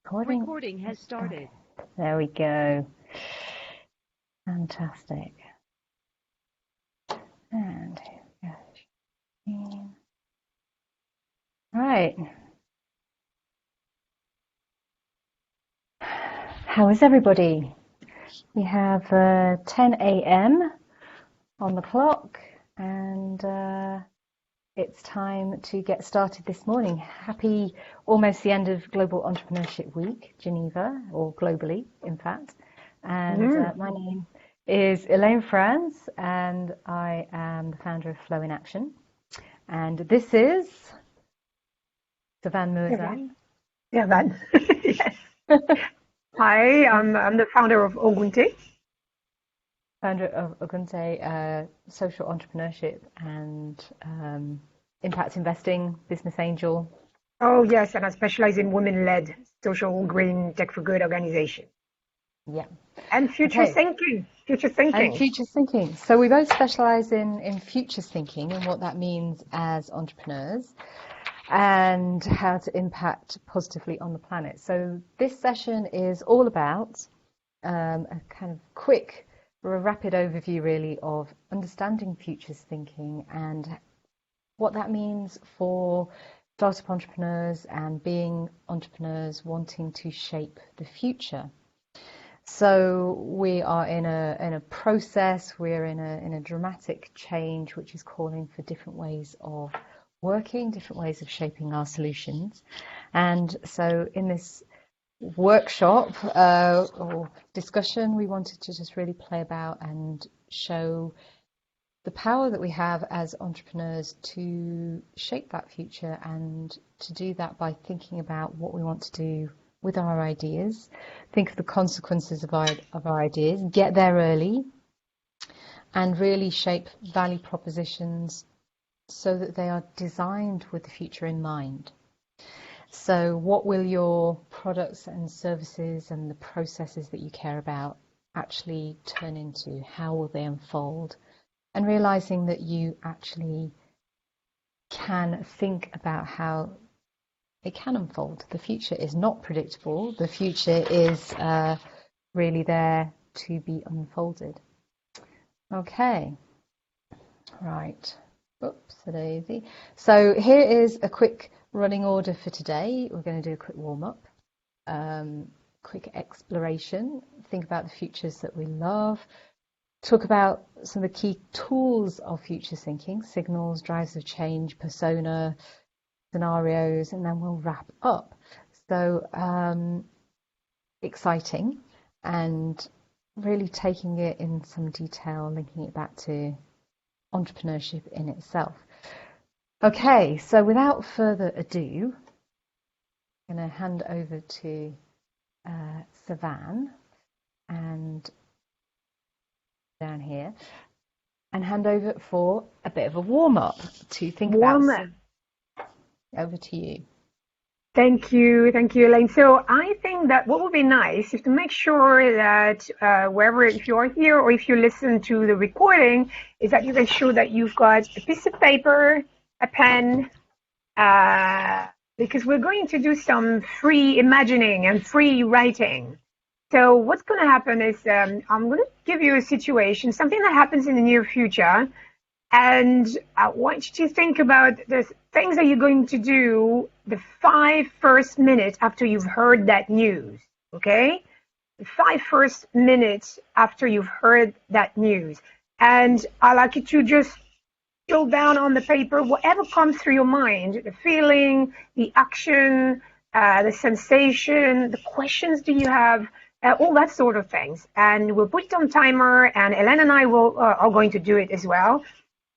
Recording has started. There we go. Fantastic. And here we go. Right. How is everybody? We have 10 a.m. on the clock, and it's time to get started this morning. Happy almost the end of Global Entrepreneurship Week, Geneva, or globally, in fact. And my name is Elaine Franz, and I am the founder of Flow in Action. And this is Savan Murzan. Savan. Yes. Hi, I'm the founder of Ogunte. Founder of Ogunte, social entrepreneurship and impact investing, business angel. Oh, yes, and I specialize in women-led social green tech for good organization. Yeah. And future thinking. And future thinking. So we both specialize in future thinking and what that means as entrepreneurs and how to impact positively on the planet. So this session is all about a kind of quick or a rapid overview really of understanding futures thinking and what that means for startup entrepreneurs and being entrepreneurs wanting to shape the future. So we are in a process, we're in a dramatic change which is calling for different ways of working, different ways of shaping our solutions. And so in this workshop or discussion, we wanted to just really play about and show the power that we have as entrepreneurs to shape that future, and to do that by thinking about what we want to do with our ideas, think of the consequences of our ideas, get there early, and really shape value propositions so that they are designed with the future in mind. So what will your products and services and the processes that you care about actually turn into? How will they unfold? And realizing that you actually can think about how it can unfold. The future is not predictable. The future is really there to be unfolded. Okay. Right. Oops, a daisy. So here is a quick running order for today. We're going to do a quick warm-up, quick exploration, think about the futures that we love, talk about some of the key tools of future thinking, signals, drives of change, persona, scenarios, and then we'll wrap up. So exciting, and really taking it in some detail, linking it back to entrepreneurship in itself. Okay, so without further ado, I'm going to hand over to Savan and down here, and hand over for a bit of a warm-up to think about. Over to you. Thank you, Elaine. So I think that what would be nice is to make sure that wherever, if you are here or if you listen to the recording, is that you make sure that you've got a piece of paper, a pen, because we're going to do some free imagining and free writing. So what's going to happen is I'm going to give you a situation, something that happens in the near future, and I want you to think about the things that you're going to do the 5 first minutes after you've heard that news, okay? The 5 first minutes after you've heard that news. And I'd like you to just go down on the paper, whatever comes through your mind, the feeling, the action, the sensation, the questions do you have, all that sort of things. And we'll put it on timer, and Elaine and I are going to do it as well.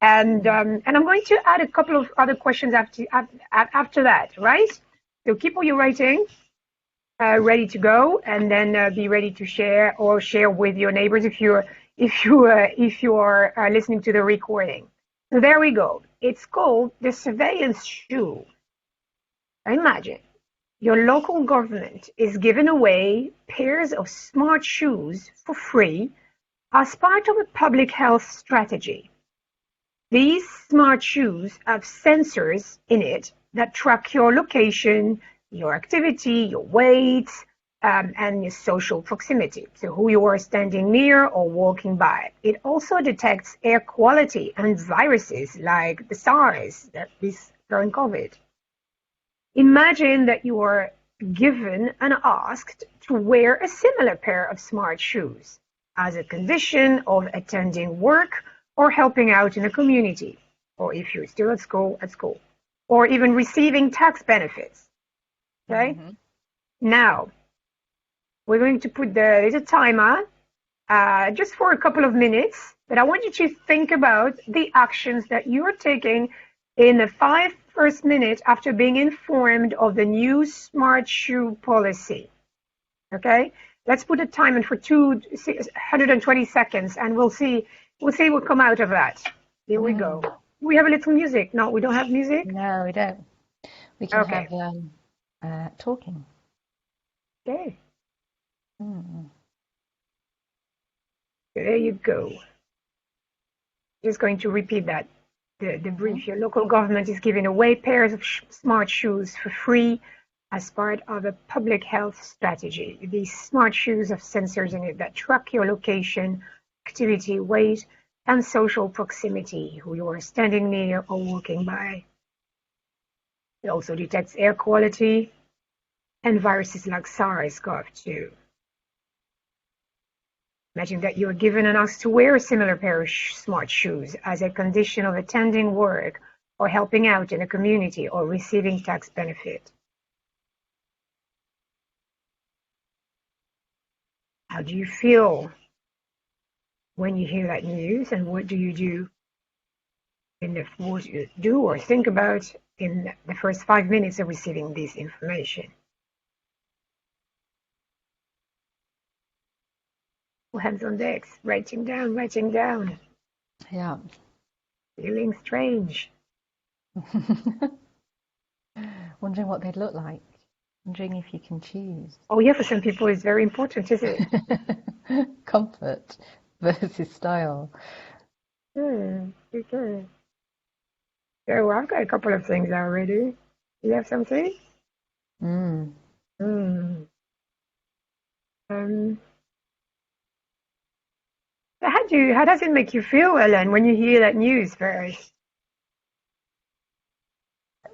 And I'm going to add a couple of other questions after that, right? So keep all your writing ready to go, and then be ready to share with your neighbors if you're listening to the recording. So there we go. It's called the surveillance shoe. Imagine your local government is giving away pairs of smart shoes for free as part of a public health strategy. These smart shoes have sensors in it that track your location, your activity, your weight, and your social proximity, so who you are standing near or walking by. It also detects air quality and viruses like the SARS, that is during COVID. Imagine that you are given and asked to wear a similar pair of smart shoes as a condition of attending work or helping out in a community, or if you're still at school, or even receiving tax benefits. Okay? Mm-hmm. Now, we're going to put there's a timer just for a couple of minutes, but I want you to think about the actions that you're taking in the first minutes after being informed of the new smart shoe policy. Okay? Let's put a timer for 120 seconds, and we'll see what come out of that. Here we go. We have a little music. No, we don't have music? No, we don't. We can Okay. have talking. Okay. Mm. There you go. Just going to repeat that. The brief. Your local government is giving away pairs of smart shoes for free as part of a public health strategy. These smart shoes have sensors in it that track your location, activity, weight, and social proximity, who you are standing near or walking by. It also detects air quality and viruses like SARS-CoV-2. Imagine that you are given and asked to wear a similar pair of smart shoes as a condition of attending work or helping out in a community or receiving tax benefit. How do you feel when you hear that news, and what do you do what you do or think about in the first 5 minutes of receiving this information? Hands on decks, writing down. Yeah. Feeling strange. Wondering what they'd look like. Wondering if you can choose. Oh yeah, for some people it's very important, isn't it? Comfort versus style. Okay. So I've got a couple of things already. You have something? Mm. Um, how does it make you feel, Ellen, when you hear that news first?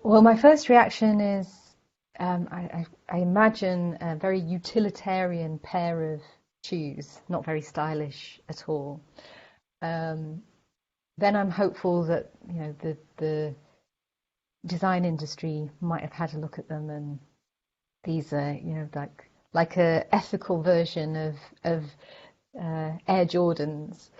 Well, my first reaction is I imagine a very utilitarian pair of shoes, not very stylish at all. Then I'm hopeful that the design industry might have had a look at them, and these are like a ethical version of Air Jordans.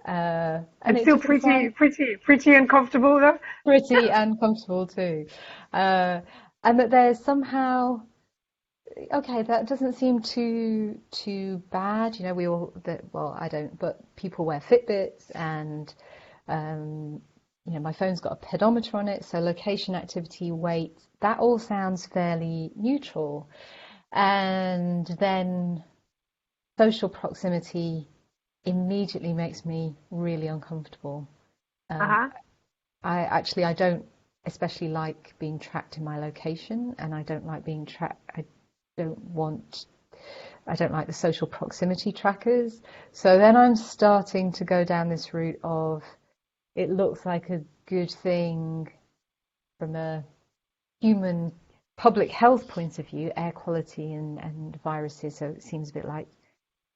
And And it still doesn't sound pretty uncomfortable though. pretty and comfortable too. And that there's somehow, okay, that doesn't seem too bad. We all well, I don't, but people wear Fitbits, and my phone's got a pedometer on it, so location, activity, weight, that all sounds fairly neutral. And then social proximity immediately makes me really uncomfortable. Uh-huh. I don't especially like being tracked in my location, and I don't like being tracked. I don't like the social proximity trackers. So then I'm starting to go down this route of, it looks like a good thing from a human public health point of view, air quality and viruses. So it seems a bit like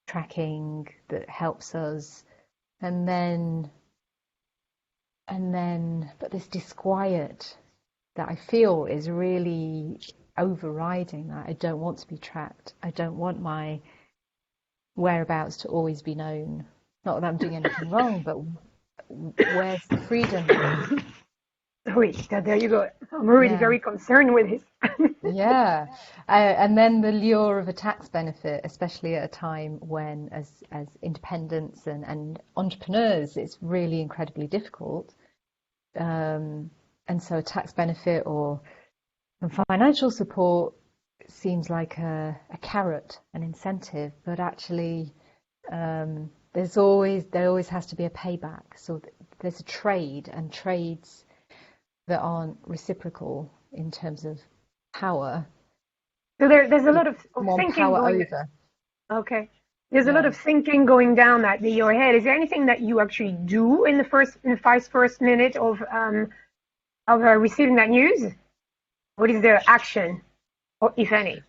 tracking that helps us. And then, but this disquiet that I feel is really overriding that. I don't want to be tracked. I don't want my whereabouts to always be known. Not that I'm doing anything wrong, but where's the freedom? There you go. I'm already very concerned with this. Yeah. And then the lure of a tax benefit, especially at a time when, as independents and entrepreneurs, it's really incredibly difficult. And so a tax benefit or financial support seems like a carrot, an incentive, but actually there always has to be a payback. So there's a trade, and trades that aren't reciprocal in terms of power So there's a lot of More thinking power going. over. Okay. There's a lot Yeah. of thinking going down that your head. Is there anything that you actually do in the first minute of receiving that news? What is the action, or if any?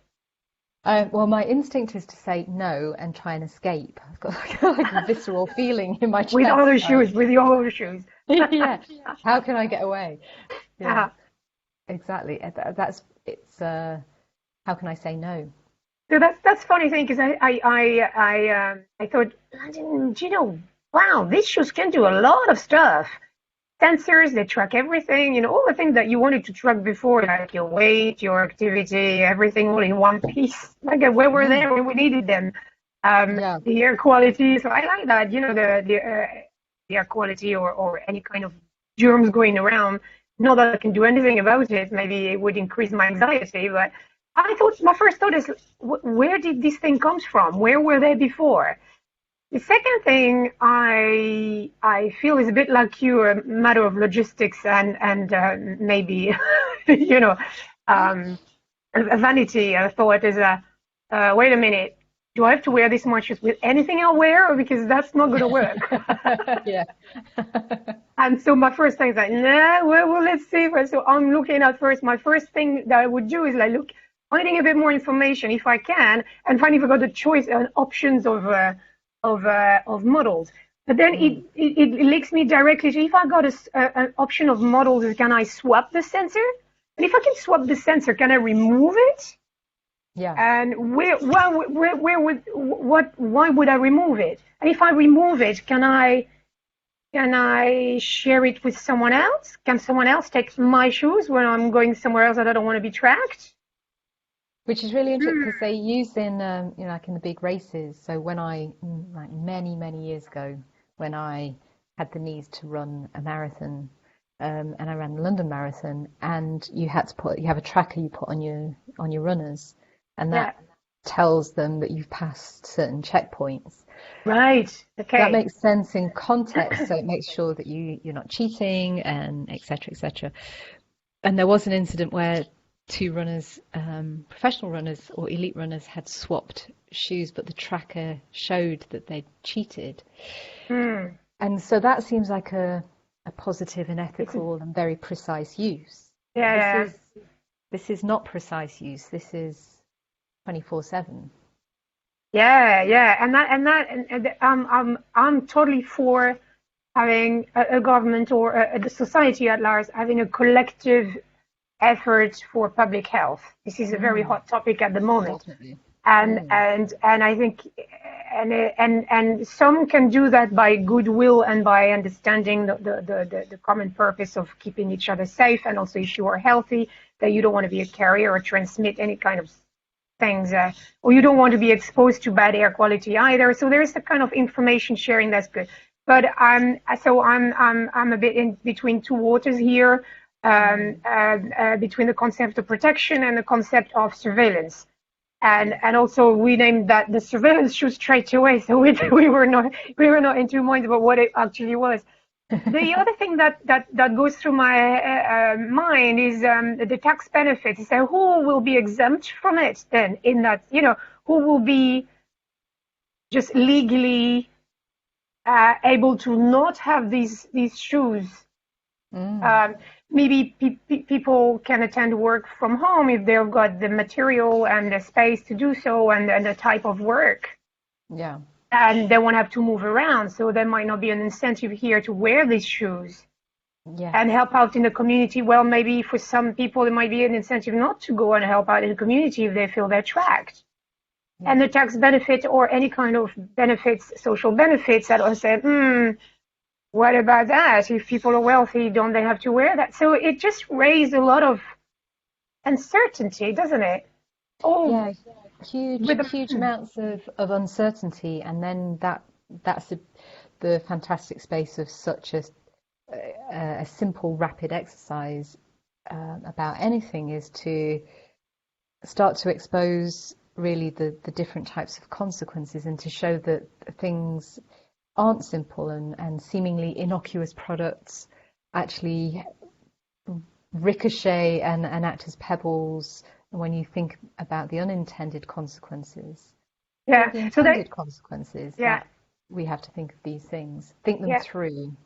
Well, my instinct is to say no and try and escape. I've got like a visceral feeling in my With chest. other shoes, with your other shoes. Yeah. How can I get away? Yeah, Uh, exactly. That's it's. How can I say no? so that's funny thing because I thought, do you know, wow, these shoes can do a lot of stuff. Sensors, they track everything, all the things that you wanted to track before, like your weight, your activity, everything all in one piece. Like where were they Mm, when we needed them? yeah. The air quality. So I like that, the air quality or any kind of germs going around. Not that I can do anything about it. Maybe it would increase my anxiety, but I thought my first thought is, where did this thing come from? Where were they before? The second thing I feel is a bit like you, a matter of logistics and maybe you know um, a vanity. I thought is wait a minute, do I have to wear this much with anything I wear, or because that's not going to work? Yeah. And so my first thing is like, nah, well, let's see. So I'm looking at first. My first thing that I would do is like look, finding a bit more information if I can, and find if I got the choice and options of models. But then Mm, it links me directly to if I got an option of models, can I swap the sensor? And if I can swap the sensor, can I remove it? yeah. And where would why would I remove it? And if I remove it, can I share it with someone else? Can someone else take my shoes when I'm going somewhere else that I don't want to be tracked? Which is really interesting Hmm. because they use in, like in the big races. So when like many, many years ago, when I had the needs to run a marathon, and I ran the London Marathon, and you have a tracker you put on your runners, and Yeah. that tells them that you've passed certain checkpoints. Right. That Okay. makes sense in context, so it makes sure that you're not cheating and et cetera, et cetera. And there was an incident where two runners, professional runners or elite runners, had swapped shoes, but the tracker showed that they'd cheated. Hmm. And so that seems like a positive and It's a, ethical and very precise use. But yeah, yeah, this is not precise use. This is 24/7. yeah. I'm totally for having a government or the society at large having a collective effort for public health. This is a very Mm, hot topic at the moment. definitely. and Mm, and I think and some can do that by goodwill and by understanding the common purpose of keeping each other safe, and also if you are healthy, that you don't want to be a carrier or transmit any kind of things, or you don't want to be exposed to bad air quality either. So there is a kind of information sharing that's good. But I'm a bit in between two waters here, mm. between the concept of protection and the concept of surveillance. And also we named that the surveillance shoe straight away, so we were not in two minds about what it actually was. The other thing that goes through my mind is the tax benefits. So who will be exempt from it then? In that, who will be just legally able to not have these shoes? Mm, Um, Maybe people can attend work from home if they've got the material and the space to do so, and the type of work, yeah. and they won't have to move around. So there might not be an incentive here to wear these shoes and Yes. help out in the community. Well, maybe for some people, there might be an incentive not to go and help out in the community if they feel they're tracked. Yeah. And the tax benefit or any kind of benefits, social benefits that are said, what about that? If people are wealthy, don't they have to wear that? So it just raised a lot of uncertainty, doesn't it? Oh, Yeah, huge, with huge amounts of uncertainty, and then that's the fantastic space of such a simple, rapid exercise about anything is to start to expose really the different types of consequences and to show that things aren't simple and seemingly innocuous products actually ricochet and act as pebbles when you think about the unintended consequences, Yeah. the So intended consequences, yeah, that we have to think of these things, think them yeah. through.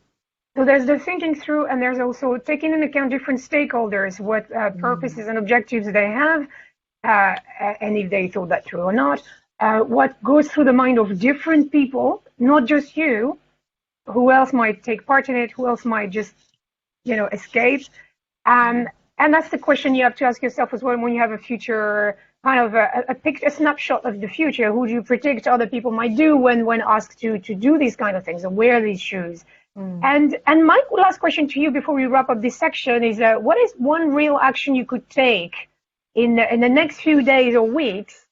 So there's the thinking through, and there's also taking into account different stakeholders, what Mm. purposes and objectives they have, and if they thought that through or not. What goes through the mind of different people, not just you. Who else might take part in it? Who else might just, escape? Um, and that's the question you have to ask yourself as well when you have a future kind of a snapshot of the future. Who do you predict other people might do when asked to do these kind of things and wear these shoes? Mm. And my last question to you before we wrap up this section is, what is one real action you could take in the next few days or weeks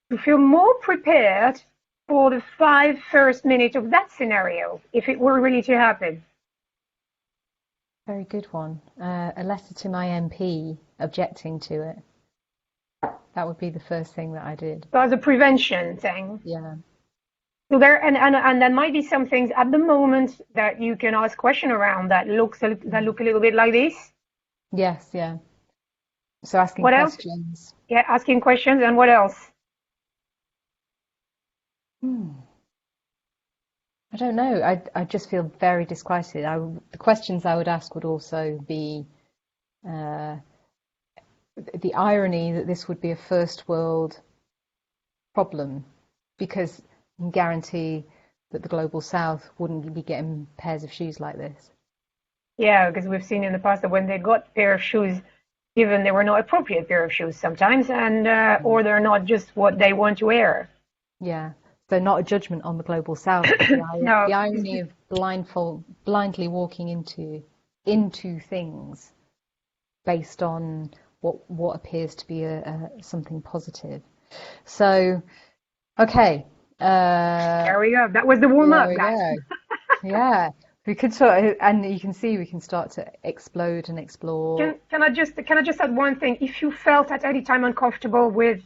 to feel more prepared for the 5 first minutes of that scenario, if it were really to happen? Very good one. A letter to my MP objecting to it. That would be the first thing that I did. So as a prevention thing. Yeah. So there, and there might be some things at the moment that you can ask question around that look a little bit like this. Yes, yeah. So asking What else? questions. Yeah, asking questions, and what else? I don't know. I just feel very disquieted. The questions I would ask would also be uh, the irony that this would be a first world problem, because I can guarantee that the global south wouldn't be getting pairs of shoes like this. Yeah, because we've seen in the past that when they got pair of shoes, given they were not appropriate pair of shoes sometimes, and or they're not just what they want to wear. Yeah. So not a judgment on the global south, but No, the irony of blindly walking into things based on what appears to be something positive. So, okay. there we go. That was the warm There up, we guys. go. Yeah. We could sort of, and you can see we can start to explode and explore. Can I just add one thing? If you felt at any time uncomfortable with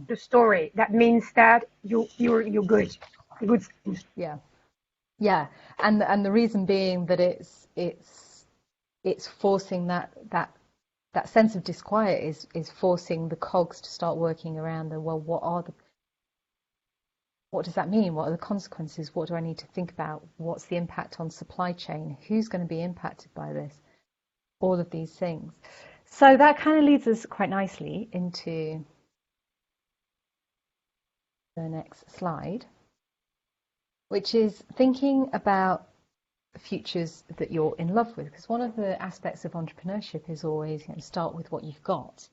the story, that means that you're good. You're good. Yeah. Yeah. And the reason being that it's forcing that sense of disquiet is forcing the cogs to start working around what does that mean? What are the consequences? What do I need to think about? What's the impact on supply chain? Who's going to be impacted by this? All of these things. So that kind of leads us quite nicely into the next slide, which is thinking about futures that you're in love with. Because one of the aspects of entrepreneurship is always, start with what you've got.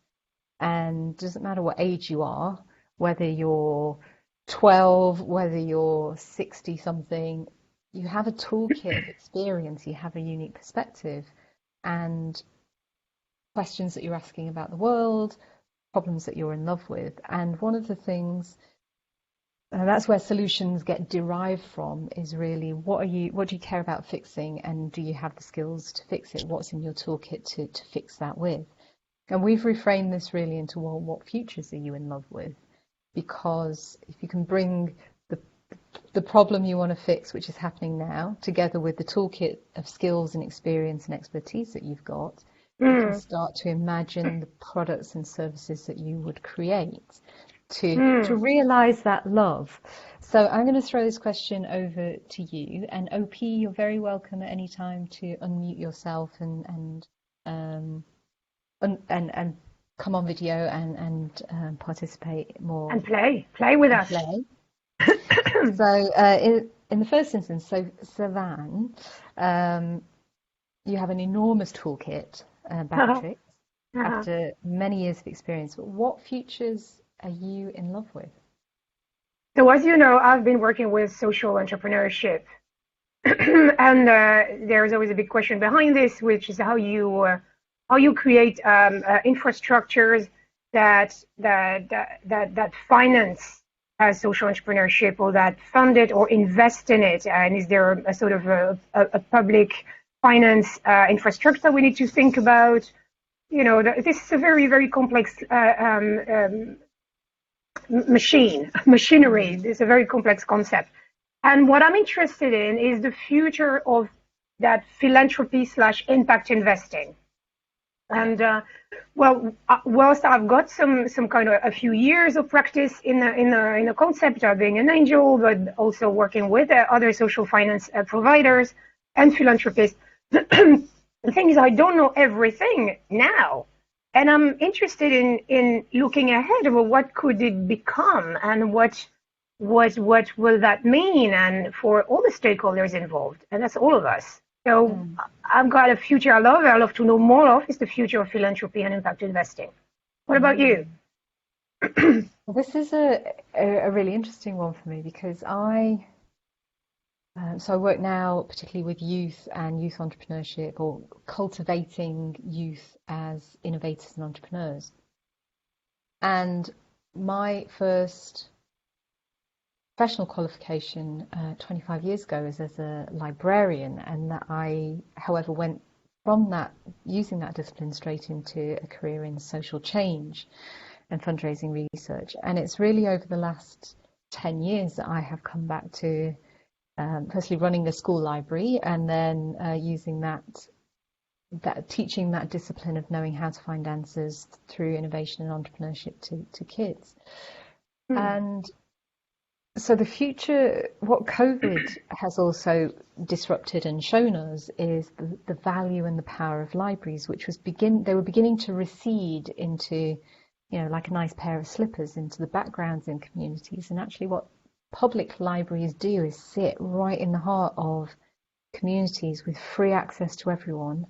And it doesn't matter what age you are, whether you're 12, whether you're 60 something, you have a toolkit of experience, you have a unique perspective and questions that you're asking about the world, problems that you're in love with. And one of the things, that's where solutions get derived from, is really what do you care about fixing, and do you have the skills to fix it? What's in your toolkit to fix that with? And we've reframed this really into, well, what futures are you in love with? Because if you can bring the problem you want to fix, which is happening now, together with the toolkit of skills and experience and expertise that you've got, you can start to imagine the products and services that you would create to realize that love. So I'm going to throw this question over to you, and OP, you're very welcome at any time to unmute yourself and come on video and participate more And play with and us. play. So in the first instance, so Savan, you have an enormous toolkit, Beatrix, after many years of experience. What futures are you in love with? So as you know, I've been working with social entrepreneurship, and there's always a big question behind this, which is how you create infrastructures that finance social entrepreneurship, or that fund it or invest in it, and is there a sort of a public finance infrastructure we need to think about? This is a very, very complex machinery. It's a very complex concept. And what I'm interested in is the future of that philanthropy / impact investing. And whilst I've got some kind of a few years of practice in the concept of being an angel, but also working with other social finance providers and philanthropists, the thing is, I don't know everything now, and I'm interested in looking ahead of what could it become, and what will that mean, and for all the stakeholders involved, and that's all of us. So I've got a future I love. I love to know more of is the future of philanthropy and impact investing. What about you? This is a really interesting one for me because I work now particularly with youth and youth entrepreneurship, or cultivating youth as innovators and entrepreneurs. And my first professional qualification 25 years ago is as a librarian, and that I, however, went from that, using that discipline, straight into a career in social change and fundraising research. And it's really over the last 10 years that I have come back to firstly running a school library, and then using that teaching that discipline of knowing how to find answers through innovation and entrepreneurship to kids. And so the future, what COVID has also disrupted and shown us, is the value and the power of libraries, which was they were beginning to recede into, like a nice pair of slippers, into the backgrounds in communities. And actually what public libraries do is sit right in the heart of communities with free access to everyone,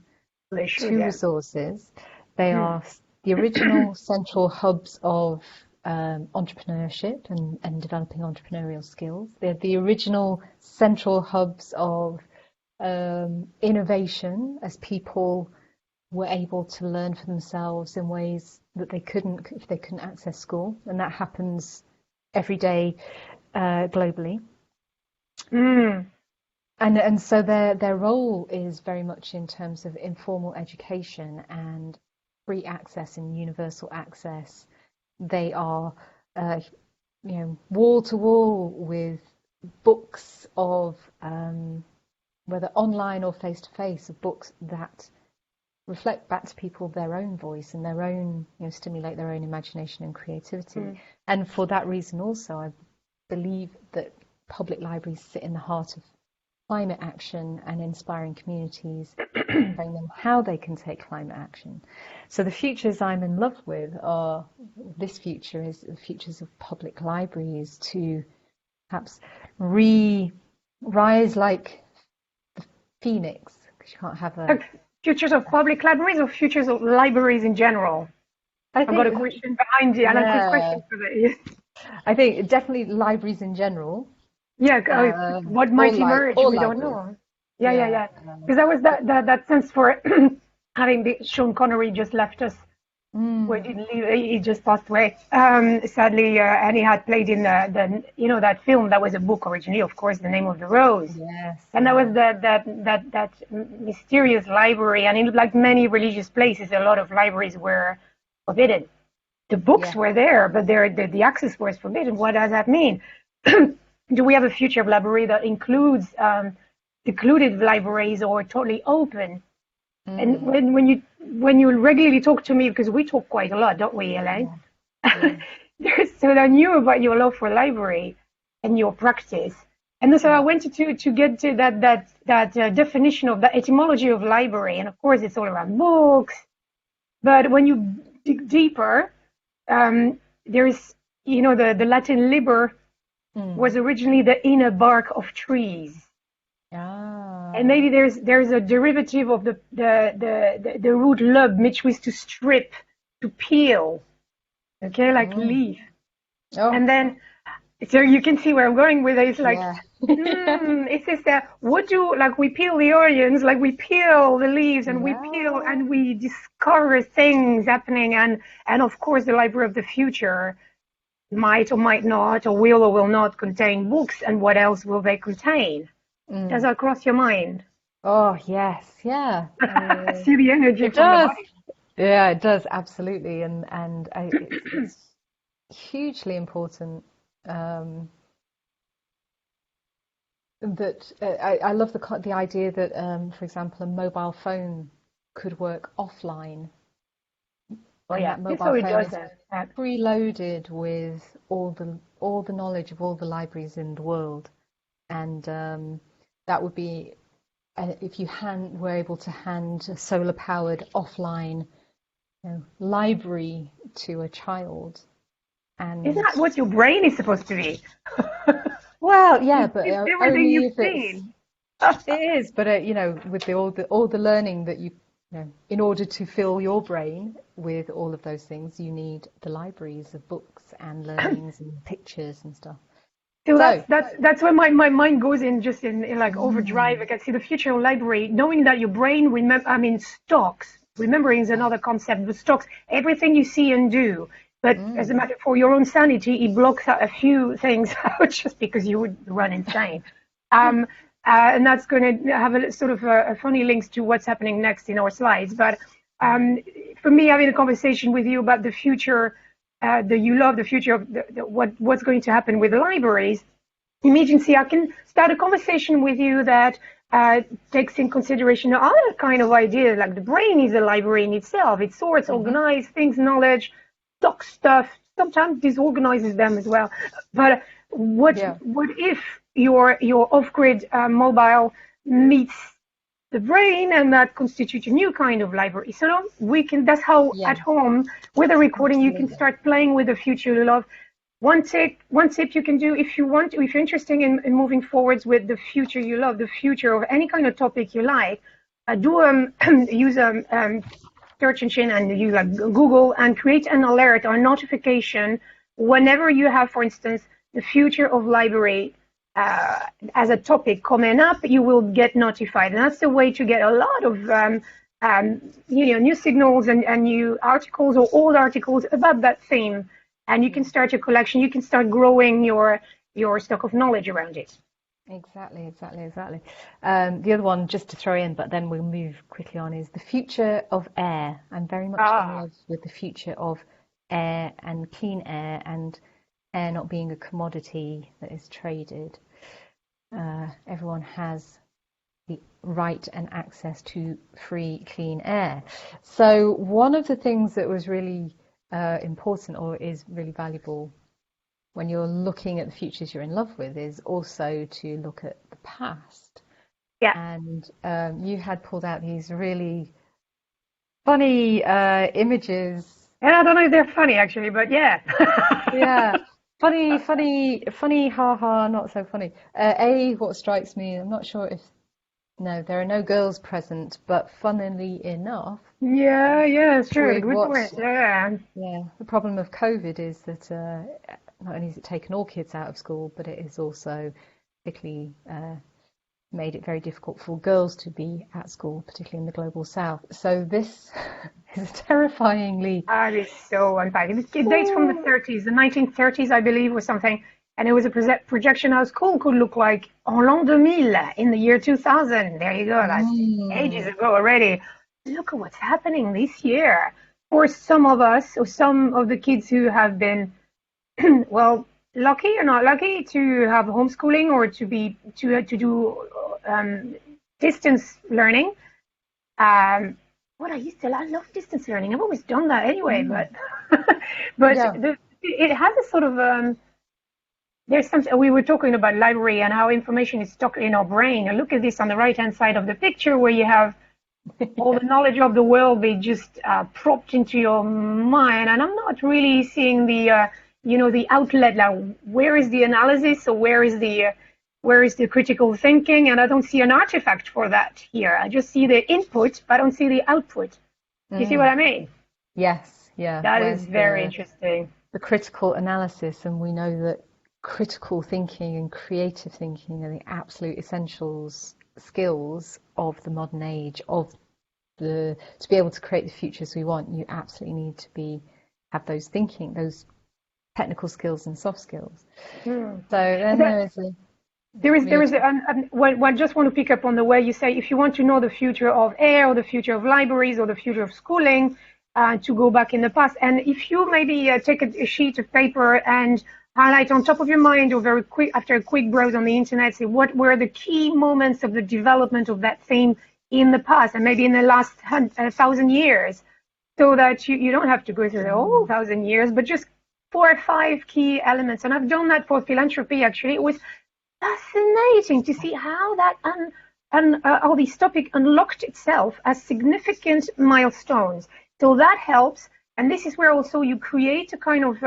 to resources. They are the original central hubs of entrepreneurship and developing entrepreneurial skills. They're the original central hubs of innovation, as people were able to learn for themselves in ways that they couldn't if they couldn't access school, and that happens every day globally. And so their role is very much in terms of informal education and free access and universal access. They are, wall to wall with books of, whether online or face to face, of books that reflect back to people their own voice and their own, stimulate their own imagination and creativity. And for that reason also, I believe that public libraries sit in the heart of climate action and inspiring communities, showing them how they can take climate action. So the futures I'm in love with this future is the futures of public libraries to perhaps rise like the phoenix, because you can't have futures of public libraries or futures of libraries in general? I've got a question behind you, and a quick question for that. I think definitely libraries in general. Yeah, what might emerge, we don't know. Yeah. Because that was that sense for having Sean Connery just left us. Well, he just passed away, sadly, and he had played in that film that was a book originally, of course, The Name of the Rose. Yes. And that was that mysterious library, and in like many religious places, a lot of libraries were forbidden. The books were there, but the access was forbidden. What does that mean? Do we have a future of library that includes secluded libraries or totally open? And when you regularly talk to me, because we talk quite a lot, don't we, Elaine? So I knew about your love for library and your practice, and so I wanted to get to that definition of the etymology of library. And of course, it's all around books, but when you dig deeper, there's the Latin liber was originally the inner bark of trees. And maybe there's a derivative of the root lub, which was to strip, to peel, like leaf. And then, so you can see where I'm going with it. It's like, it's just that, we peel the onions, like we peel the leaves, and we peel and we discover things happening. And of course, the library of the future might or might not, or will or will not contain books. And what else will they contain? Does that cross your mind? Oh, yes, yeah. See the energy it from does. the body. Yeah, it does, absolutely. And it's hugely important that I love the idea that, for example, a mobile phone could work offline Oh and yeah, that it's mobile already phone does is that. preloaded with all the knowledge of all the libraries in the world, and that would be if you were able to hand a solar-powered offline library to a child, Isn't and that what your brain is supposed to be? well, yeah, but It's everything only you've if it's seen. it is, but with all the learning that in order to fill your brain with all of those things, you need the libraries of books and learnings and pictures and stuff. So So, that's where my mind goes in like overdrive. I mm, can see the future of library, knowing that your brain stocks. Remembering is another concept, but stocks everything you see and do. But as a mm, matter for your own sanity, it blocks out a few things out just because you would run insane. Um, and that's going to have a sort of a funny links to what's happening next in our slides. But um, for me, having a conversation with you about the future, the future of what's going to happen with the libraries, emergency, I can start a conversation with you that takes in consideration other kind of ideas, like the brain is a library in itself. It sorts, hmm organizes things, knowledge, stocks stuff, sometimes disorganizes them as well. But yeah, what if your off-grid mobile meets the brain, and that constitutes a new kind of library. So we can, that's how yeah, at home with a recording, you can absolutely. start playing with the future you love. One tip you can do if you want, if you're interested in moving forwards with the future you love, the future of any kind of topic you like, do use a search engine and use like Google and create an alert or notification whenever you have, for instance, the future of library as a topic coming up, you will get notified. And that's the way to get a lot of new signals and new articles or old articles about that theme. And you can Yeah, start your collection. You can start growing your stock of knowledge around it. exactly. The other one, just to throw in, but then we'll move quickly on, is the future of air. I'm very much in Ah, love with the future of air and clean air, and air not being a commodity that is traded. Everyone has the right and access to free, clean air. So one of the things that was really important or is really valuable when you're looking at the futures you're in love with is also to look at the past. yeah. And you had pulled out these really funny images. And I don't know if they're funny actually, but yeah. Yeah, funny, ha ha, not so funny. What strikes me, I'm not sure if, no, there are no girls present, but funnily enough, Yeah, it's true. with Good point. Yeah. yeah, the problem of COVID is that not only has it taken all kids out of school, but it has also particularly made it very difficult for girls to be at school, particularly in the global south. So this is terrifyingly. That is so unpacking. It dates from the 30s, the 1930s, I believe, or something. And it was a projection how school could look like en l'an 2000, in the year 2000. There you go. That's ages Mm, ago already. Look at what's happening this year. For some of us, or some of the kids who have been, well, lucky or not lucky to have homeschooling or to do distance learning. Um, I love distance learning. I've always done that anyway, mm, but but yeah, it has a sort of there's something we were talking about library and how information is stored in our brain. And look at this on the right hand side of the picture where you have all yeah. the knowledge of the world they just propped into your mind, and I'm not really seeing the the outlet. Like, where is the analysis, or where is the critical thinking? And I don't see an artifact for that here. I just see the input, but I don't see the output. You see what Mm, I mean? yes, yeah. That is Where's very interesting. the critical analysis? And we know that critical thinking and creative thinking are the absolute essentials skills of the modern age. To be able to create the futures we want, you absolutely need to have those technical skills and soft skills. Hmm. So then That, there is a there community. is well, just want to pick up on the way you say if you want to know the future of air or the future of libraries or the future of schooling, to go back in the past. And if you maybe take a sheet of paper and highlight on top of your mind or very quick after a quick browse on the internet, say what were the key moments of the development of that theme in the past and maybe in the last 1,000 years. so that you don't have to go through the whole 1,000 years, but just 4 or 5 key elements. And I've done that for philanthropy, actually. It was fascinating to see how that all these topics unlocked itself as significant milestones. So that helps. And this is where also you create a kind of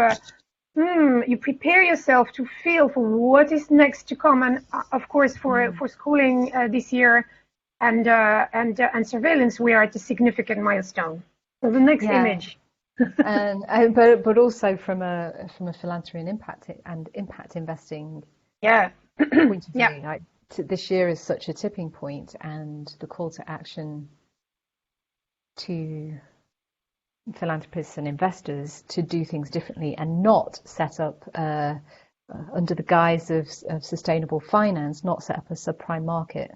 you prepare yourself to feel for what is next to come. And of course, for schooling this year and surveillance, we are at a significant milestone. So the next image. and but also from a philanthropy and impact investing point of view, like this year is such a tipping point, and the call to action to philanthropists and investors to do things differently and not set up under the guise of sustainable finance, not set up a subprime market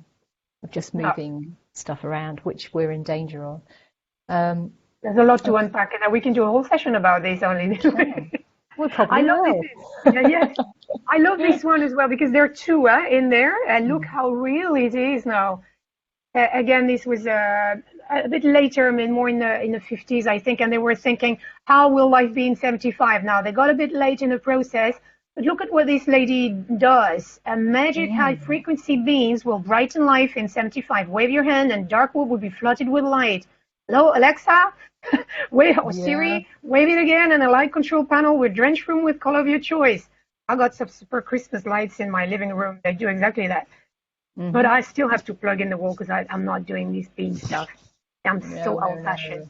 of just moving stuff around, which we're in danger of. There's a lot to unpack, and we can do a whole session about this only. We probably will. I love this one as well, because there are two in there, and look how real it is now. Again, this was a bit later, I mean, more in the 50s, I think, and they were thinking, how will life be in 75? Now, they got a bit late in the process, but look at what this lady does. Magic high-frequency beams will brighten life in 75. Wave your hand, and dark wood will be flooded with light. Hello, Alexa? Siri, wave it again, and a light control panel will drench room with color of your choice. I got some super Christmas lights in my living room. They do exactly that. But I still have to plug in the wall because I'm not doing this beam stuff. I'm so old-fashioned.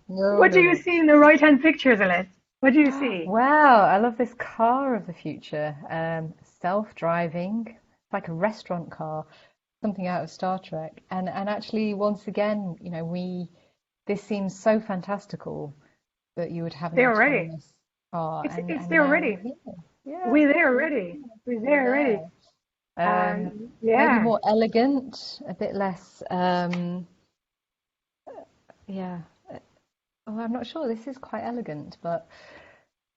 What do you see in the right-hand picture, Celeste? What do you see? Wow, I love this car of the future. Self-driving. It's like a restaurant car. Something out of Star Trek. And actually, once again, you know, this seems so fantastical that you would have an autonomous car. It's there already. We're there already. We're there already. Maybe more elegant, a bit less. I'm not sure. This is quite elegant, but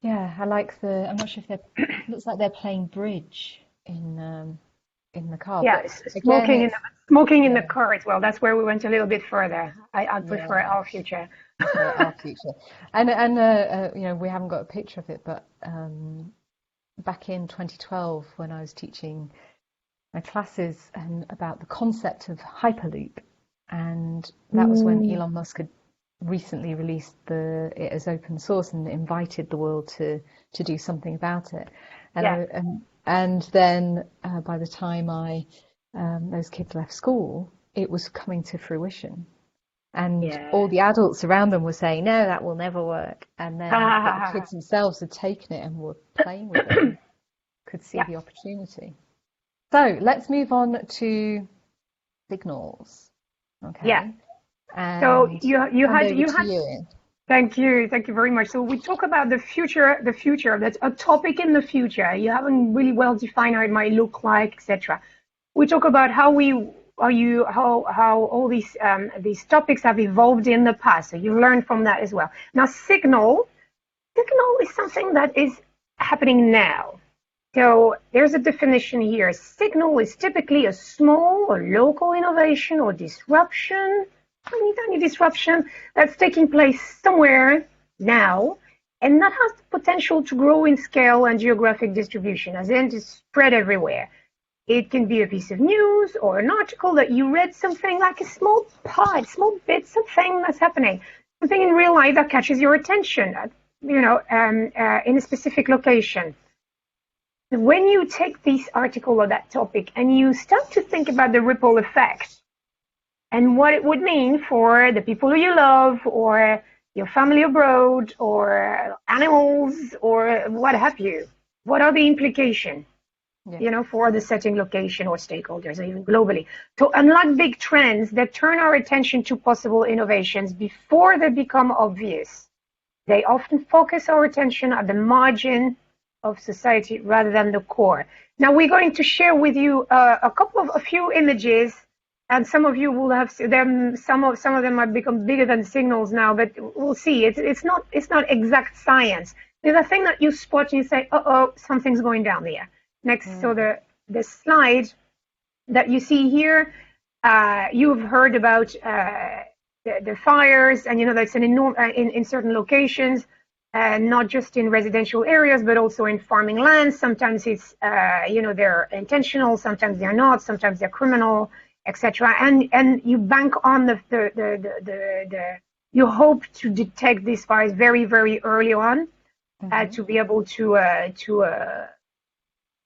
I like I'm not sure if looks like they're playing bridge in the car. Yes, smoking in the car as well. That's where we went a little bit further. I prefer our future. Our future, and you know, we haven't got a picture of it, but back in 2012, when I was teaching my classes about the concept of Hyperloop, and that was when Elon Musk had recently released it as open source and invited the world to do something about it. And then by the time those kids left school, it was coming to fruition. And all the adults around them were saying, no, that will never work. And then the kids themselves had taken it and were playing with it and could see the opportunity. So let's move on to signals. Okay. Yeah. And so you had. Thank you very much. So we talk about the future. That's a topic in the future. You haven't really well defined how it might look like, etc. We talk about how all these topics have evolved in the past. So you learn from that as well. Now, signal is something that is happening now. So there's a definition here. Signal is typically a small or local innovation or disruption, tiny disruption that's taking place somewhere now, and that has the potential to grow in scale and geographic distribution, as in to spread everywhere. It can be a piece of news or an article that you read, something like a small bit, something that's happening, something in real life that catches your attention, in a specific location. When you take this article or that topic and you start to think about the ripple effect and what it would mean for the people you love or your family abroad or animals or what have you, what are the implications, for the setting location or stakeholders, or even globally, to unlock big trends that turn our attention to possible innovations before they become obvious. They often focus our attention at the margin of society rather than the core. Now we're going to share with you a few images, and some of you will have them. Some of them might become bigger than signals now, but we'll see. It's not exact science. There's a thing that you spot and you say, something's going down there. Next, so the slide that you see here, you've heard about the fires, and that's an enormous in certain locations, not just in residential areas, but also in farming lands. Sometimes it's they're intentional, sometimes they're not, sometimes they're criminal, etc. And you bank on the you hope to detect these fires very, very early on, to be able to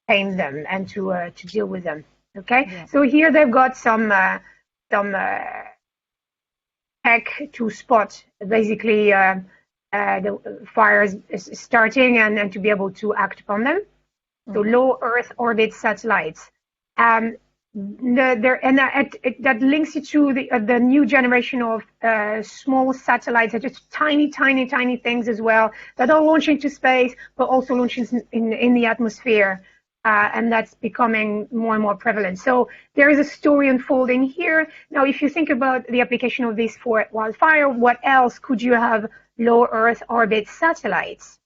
tame them and to deal with them. Okay, Yeah. so here they've got some tech to spot basically the fires starting and to be able to act upon them. So low Earth orbit satellites. That links you to the new generation of small satellites, that are just tiny, tiny, tiny things as well, that are launching to space, but also launching in the atmosphere. And that's becoming more and more prevalent. So there is a story unfolding here. Now, if you think about the application of this for wildfire, what else could you have low Earth orbit satellites?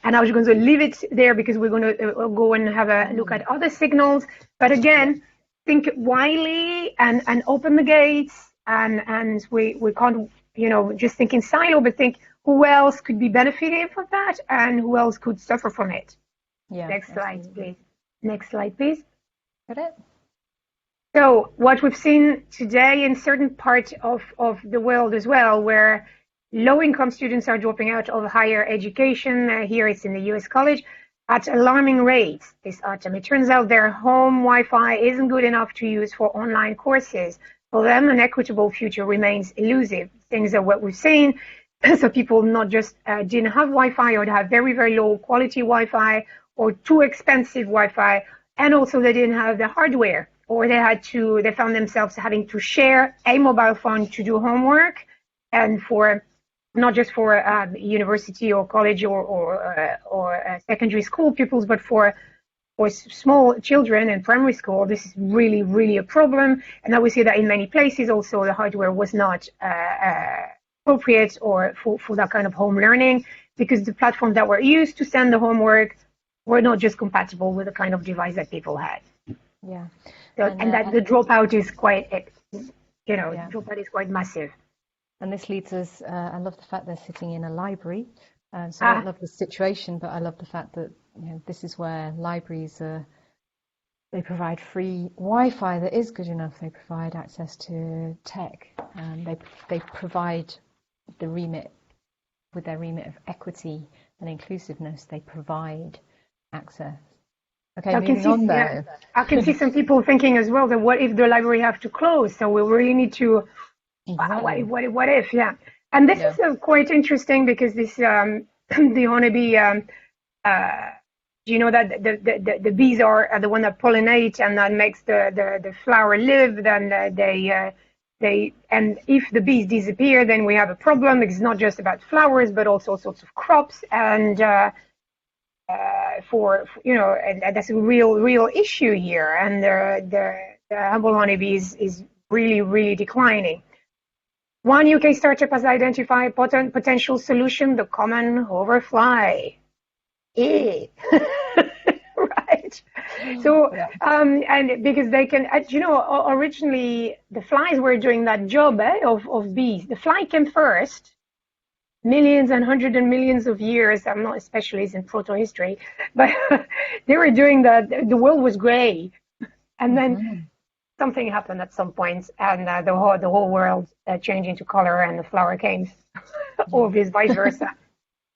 And I was going to leave it there because we're going to go and have a look at other signals. But again, think widely and open the gates. And we can't, just think in silo, but think who else could be benefiting from that and who else could suffer from it. Yeah. Next slide, please. Next slide, please. Got it? So what we've seen today in certain parts of the world as well, where low-income students are dropping out of higher education, here it's in the US college, at alarming rates this autumn. It turns out their home Wi-Fi isn't good enough to use for online courses. For them, an equitable future remains elusive. Things are what we've seen. So people not just didn't have Wi-Fi, or have very, very low quality Wi-Fi, or too expensive Wi-Fi, and also they didn't have the hardware, or they found themselves having to share a mobile phone to do homework, and for not just for university or college or secondary school pupils, but for small children in primary school, this is really, really a problem. And I would say that in many places also the hardware was not appropriate or for that kind of home learning, because the platforms that were used to send the homework were not just compatible with the kind of device that people had. Yeah. So, and that the dropout is quite, dropout is quite massive. And this leads us, I love the fact they're sitting in a library. So I don't love the situation, but I love the fact that this is where libraries they provide free Wi-Fi that is good enough. They provide access to tech. They provide the remit, with their remit of equity and inclusiveness, they provide access. Okay, moving on though. I can see some people thinking as well that what if the library have to close? So we really need to, Exactly. what if, yeah. And this is quite interesting because this, the honeybee, you know that the bees are the one that pollinate and that makes the flower live, then and if the bees disappear, then we have a problem. It's not just about flowers, but also sorts of crops, and and that's a real issue here. And the humble honeybee is really declining. One UK startup has identified potential solution: the common hoverfly. Right. So, and because they can, originally the flies were doing that job of bees. The fly came first, millions and hundreds of millions of years. I'm not a specialist in proto-history, but they were doing that. The world was gray, and then something happened at some point, and the whole world changed into color, and the flower came, or vice versa.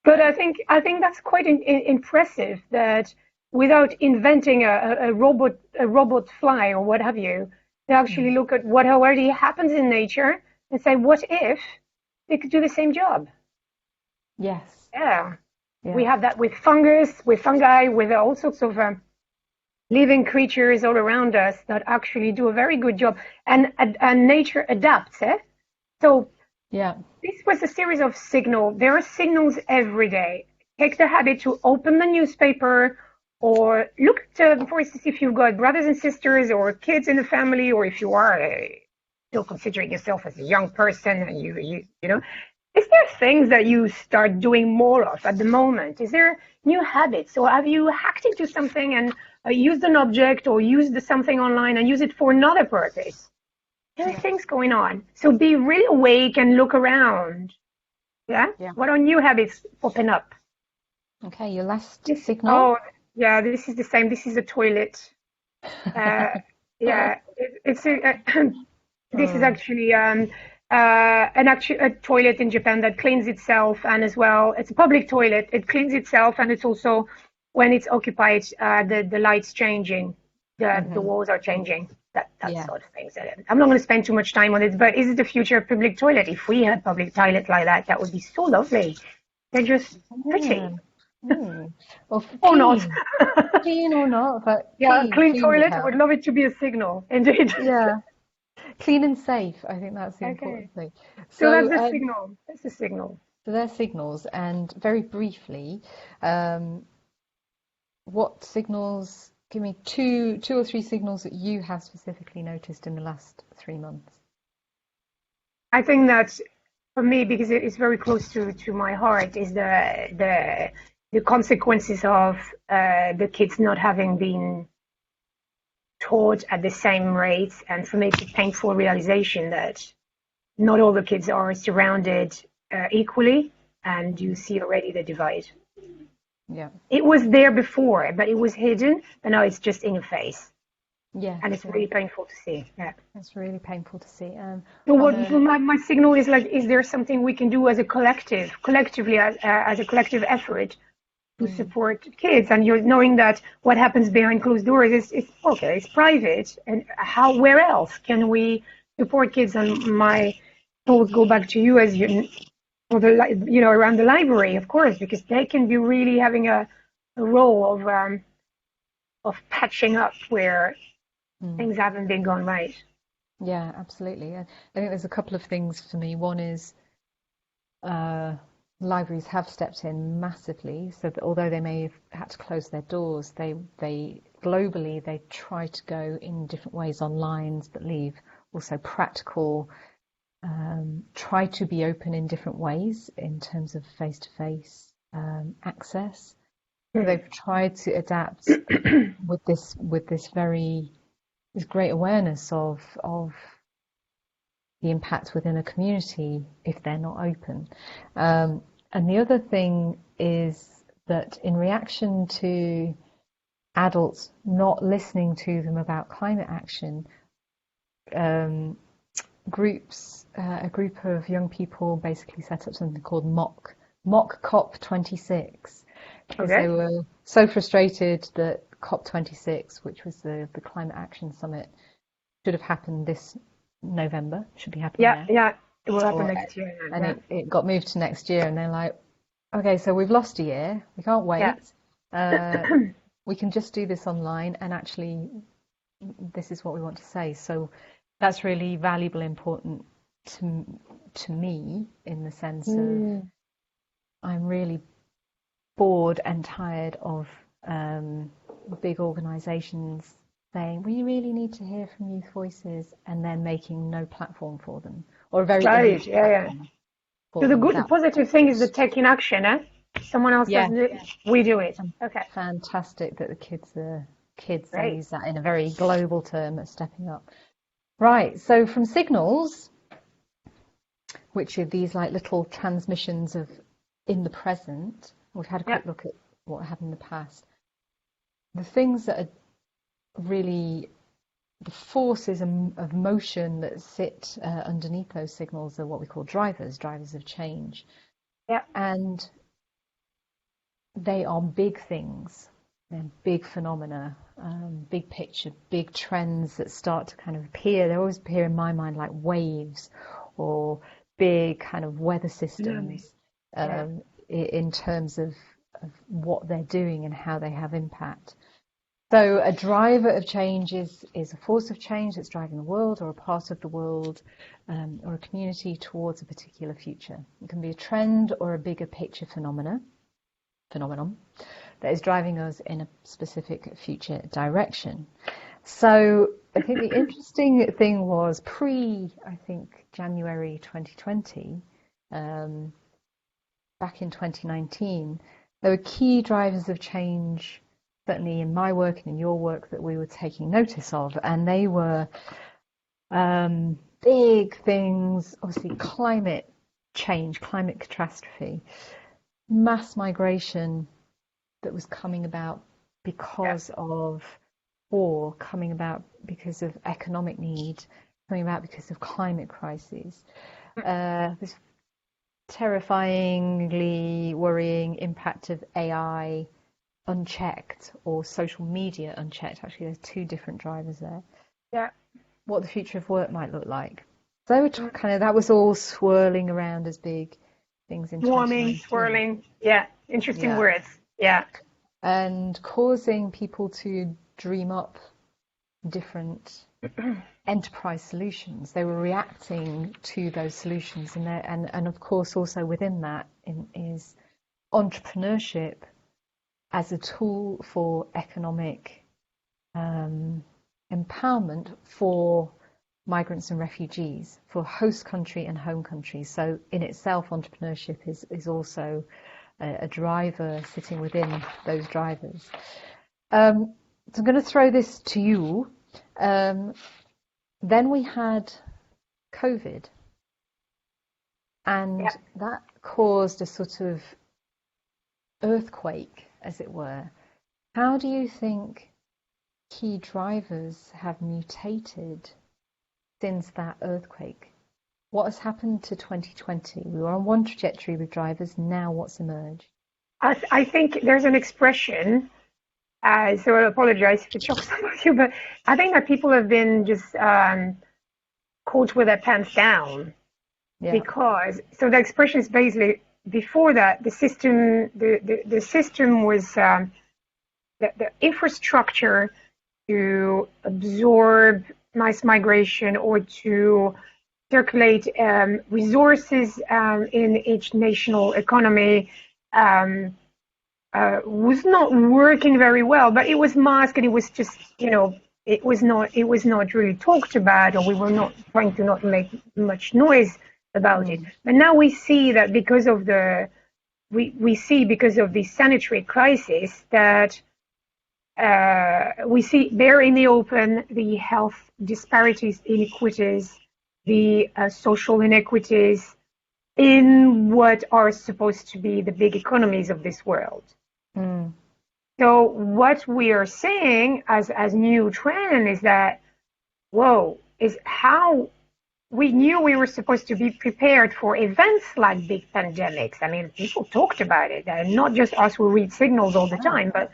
But I think that's quite impressive that without inventing a robot fly or what have you, they actually look at what already happens in nature and say, what if they could do the same job? Yes. Yeah. We have that with fungi, with all sorts of living creatures all around us that actually do a very good job, and nature adapts. So this was a series of signals. There are signals every day. Take the habit to open the newspaper, or look at, for instance, if you've got brothers and sisters or kids in the family, or if you are still considering yourself as a young person, and you know, is there things that you start doing more of at the moment? Is there new habits, or have you hacked into something and used an object or used something online and use it for another purpose? There are things going on. So be really awake and look around. Yeah? Yeah. What are new habits popping up? Okay, your last This, signal. oh, yeah, this is the same. This is a toilet. Yeah, it's a, this is actually a toilet in Japan that cleans itself, and as well, it's a public toilet. It cleans itself, and it's also when it's occupied, the lights changing, the walls are changing. That Yeah. sort of things. I'm not going to spend too much time on it, but is it the future of public toilet? If we had public toilet like that, that would be so lovely. They're just pretty. Yeah. Well, Or not. clean or not, but Yeah, a clean clean would toilet, I help. would love it to be a signal, indeed. Yeah, clean and safe. I think that's the Okay. important thing. So that's So, the signal. That's the signal. so they're signals, and very briefly, what signals? Give me two or three signals that you have specifically noticed in the last 3 months. I think that for me, because it is very close to my heart, is the consequences of the kids not having been taught at the same rate, and for me, it's a painful realization that not all the kids are surrounded equally, and you see already the divide. Yeah. It was there before, but it was hidden, but now it's just in your face, Yes. and it's really painful to see. Yeah. It's really painful to see. So on what a- my signal is like, is there something we can do as a collectively as a collective effort to support kids? And you're knowing that what happens behind closed doors is okay, it's private, and where else can we support kids? And my thoughts go back to you as for around the library, of course, because they can be really having a role of patching up where things haven't been gone right. Yeah, absolutely. I think there's a couple of things for me. One is libraries have stepped in massively, so that although they may have had to close their doors, they globally they try to go in different ways online, but leave also practical. Try to be open in different ways in terms of face-to-face access. So they've tried to adapt with this great awareness of the impact within a community if they're not open. And the other thing is that in reaction to adults not listening to them about climate action, a group of young people basically set up something called Mock COP26, because they were so frustrated that COP26, which was the Climate Action Summit, should have happened this November, should be happening now. Yeah, it will happen next year. And it got moved to next year, and they're like, okay, so we've lost a year, we can't wait. We can just do this online, and actually this is what we want to say. So that's really valuable, important to me, in the sense of I'm really bored and tired of big organisations saying we really need to hear from youth voices, and then making no platform for them, or a very right. Yeah. So the positive thing is the taking action. Someone else does it, we do it. Okay. Fantastic that the kids I Great. use that in a very global term, are stepping up. Right, so from signals, which are these like little transmissions of in the present, we've had a quick look at what happened in the past. The things that are really the forces of motion that sit underneath those signals are what we call drivers of change. Yeah. And they are big things. They're big phenomena, big picture, big trends that start to kind of appear. They always appear in my mind like waves or big kind of weather systems in terms of what they're doing and how they have impact. So a driver of change is a force of change that's driving the world or a part of the world or a community towards a particular future. It can be a trend or a bigger picture phenomenon that is driving us in a specific future direction. So I think the interesting thing was January 2020, back in 2019, there were key drivers of change, certainly in my work and in your work, that we were taking notice of, and they were big things, obviously climate change, climate catastrophe, mass migration that was coming about because of war, coming about because of economic need, coming about because of climate crises. This terrifyingly worrying impact of AI unchecked, or social media unchecked. Actually, there's two different drivers there. Yeah. What the future of work might look like. So they were kind of, that was all swirling around as big things in Swarming, 2019. swirling. Yeah. Interesting Yeah. words. Yeah. And causing people to dream up different enterprise solutions. They were reacting to those solutions, and of course also within that is entrepreneurship as a tool for economic empowerment for migrants and refugees, for host country and home country. So in itself, entrepreneurship is also a driver sitting within those drivers. So I'm going to throw this to you. Then we had COVID, and that caused a sort of earthquake, as it were. How do you think key drivers have mutated since that earthquake? What has happened to 2020? We were on one trajectory with drivers, now what's emerged? I think there's an expression, so I apologize if it shocks some of you, but I think that people have been just caught with their pants down. Yeah. Because, so the expression is basically, before that, the system was, the infrastructure to absorb mass migration or to circulate resources in each national economy was not working very well, but it was masked, and it was just, it was not really talked about, or we were not trying to not make much noise about it. But now we see that because of the sanitary crisis, that we see there in the open the health disparities, inequities, the social inequities in what are supposed to be the big economies of this world. So what we are seeing as new trend is that, is how we knew we were supposed to be prepared for events like big pandemics. I mean, people talked about it, and not just us who read signals all the time, but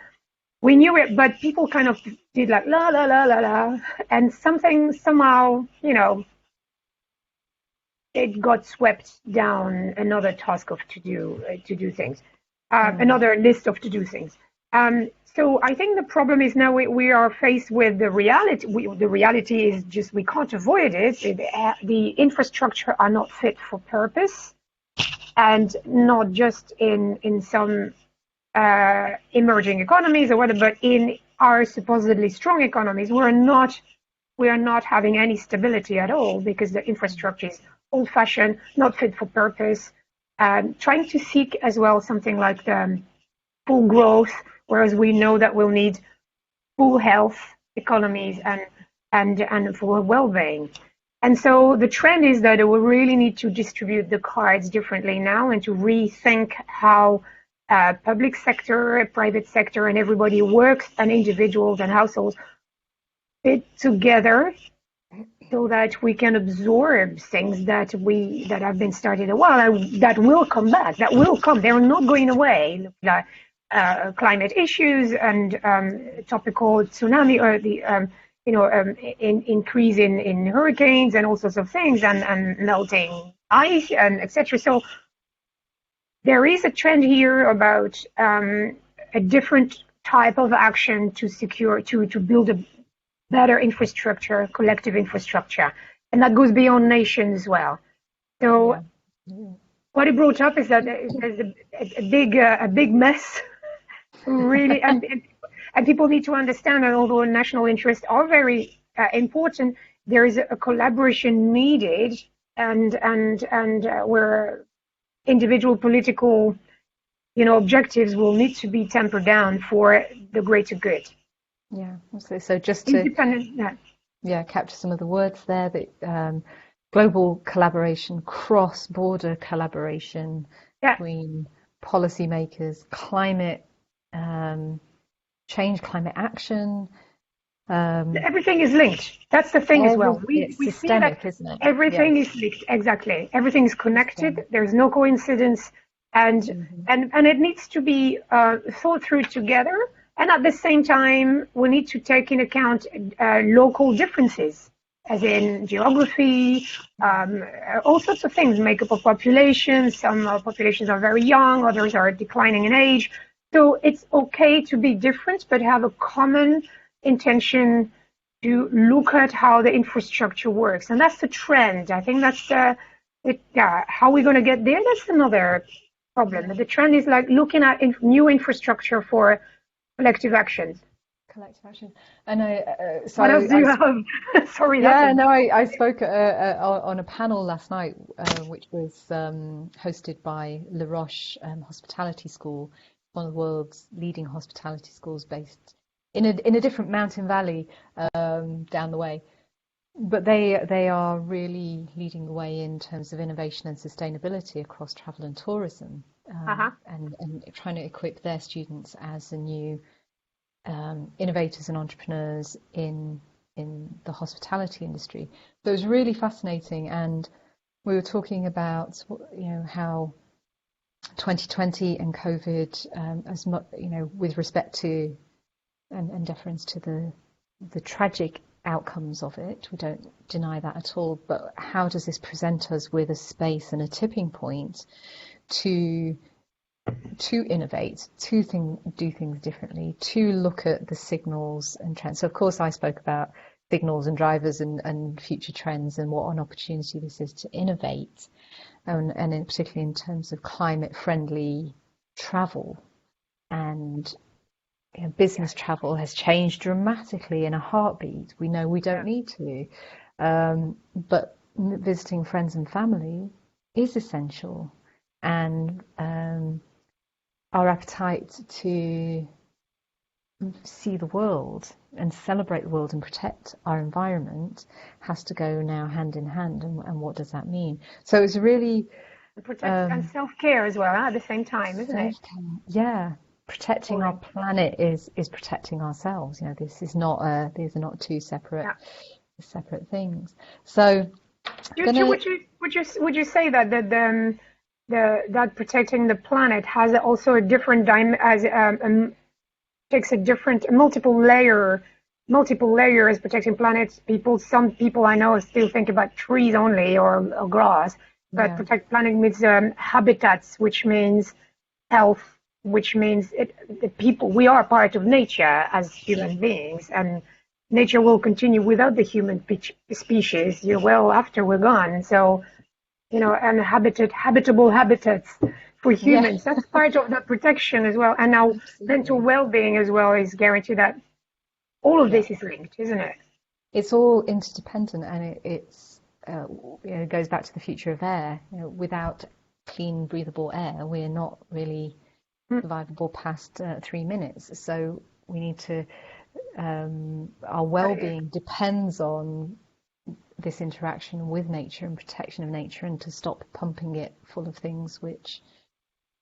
we knew it, but people kind of did like, la, la, la, la, la, and somehow, it got swept down another task of to do things, another list of to-do things. So I think the problem is now we are faced with the reality. The reality is just we can't avoid it. The infrastructure are not fit for purpose, and not just in some emerging economies or whatever, but in our supposedly strong economies, we are not having any stability at all because the infrastructure is old-fashioned, not fit for purpose. Trying to seek as well something like the full growth, whereas we know that we'll need full health economies and full well-being. And so the trend is that we really need to distribute the cards differently now, and to rethink how public sector, private sector, and everybody works, and individuals and households fit together so that we can absorb things that have been started a while, and that will come back, that will come. They're not going away. Climate issues and topical tsunami, or the increase in hurricanes and all sorts of things, and melting ice and etc. So there is a trend here about a different type of action to secure, to build a better infrastructure, collective infrastructure, and that goes beyond nations as well. So what it brought up is that there's a big mess, really, and people need to understand that although national interests are very important, there is a collaboration needed, and where individual political, objectives will need to be tempered down for the greater good. Yeah, so just to capture some of the words there, that global collaboration, cross-border collaboration between policymakers, climate change, climate action. Everything is linked. That's the thing as well. It's We see systemic, that isn't it? everything Yes. is linked. Exactly. Everything is connected. Systemic. There's no coincidence, and it needs to be thought through together. And at the same time, we need to take into account local differences, as in geography, all sorts of things, makeup of populations. Some populations are very young, others are declining in age. So it's okay to be different, but have a common intention to look at how the infrastructure works. And that's the trend. I think that's how we're going to get there. That's another problem. The trend is like looking at new infrastructure for collective actions. Collective action. And what else do you have? Sorry. I spoke on a panel last night, which was hosted by La Roche Hospitality School, one of the world's leading hospitality schools based in a different mountain valley down the way. But they are really leading the way in terms of innovation and sustainability across travel and tourism, and trying to equip their students as the new innovators and entrepreneurs in the hospitality industry. So it was really fascinating, and we were talking about how 2020 and COVID, as much with respect to and deference to the tragic outcomes of it, we don't deny that at all. But how does this present us with a space and a tipping point to innovate, to do things differently, to look at the signals and trends? So of course I spoke about signals and drivers and future trends and what an opportunity this is to innovate, and particularly in terms of climate friendly travel. And business travel has changed dramatically in a heartbeat. We know we don't need to, but visiting friends and family is essential. And our appetite to see the world and celebrate the world and protect our environment has to go now hand in hand. And what does that mean? So it's really protect and self-care as well at the same time, isn't it? Yeah. Protecting our planet is protecting ourselves. These are not two separate things. So, would you say that that protecting the planet has also a different takes a different multiple layers protecting planets? Some people I know still think about trees only or grass, but protect planet means habitats, which means health, which means we are part of nature as human beings, and nature will continue without the human species, well after we're gone. So, and habitable habitats for humans, that's part of the protection as well. And now mental well-being as well is guaranteed. That all of this is linked, isn't it? It's all interdependent, and it goes back to the future of air. Without clean, breathable air, we're not really survivable past 3 minutes. So we need to, our well-being depends on this interaction with nature and protection of nature, and to stop pumping it full of things which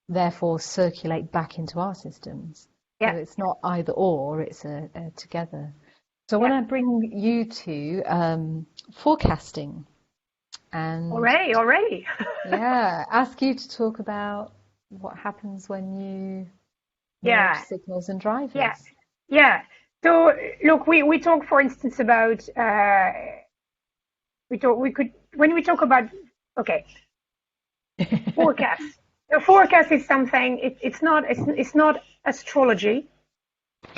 therefore circulate back into our systems. So it's not either or, it's a together. So when I bring you to forecasting and already ask you to talk about what happens when you merge signals and drivers. So look, we talk, for instance, about when we talk about forecast. The forecast is something. It's not astrology.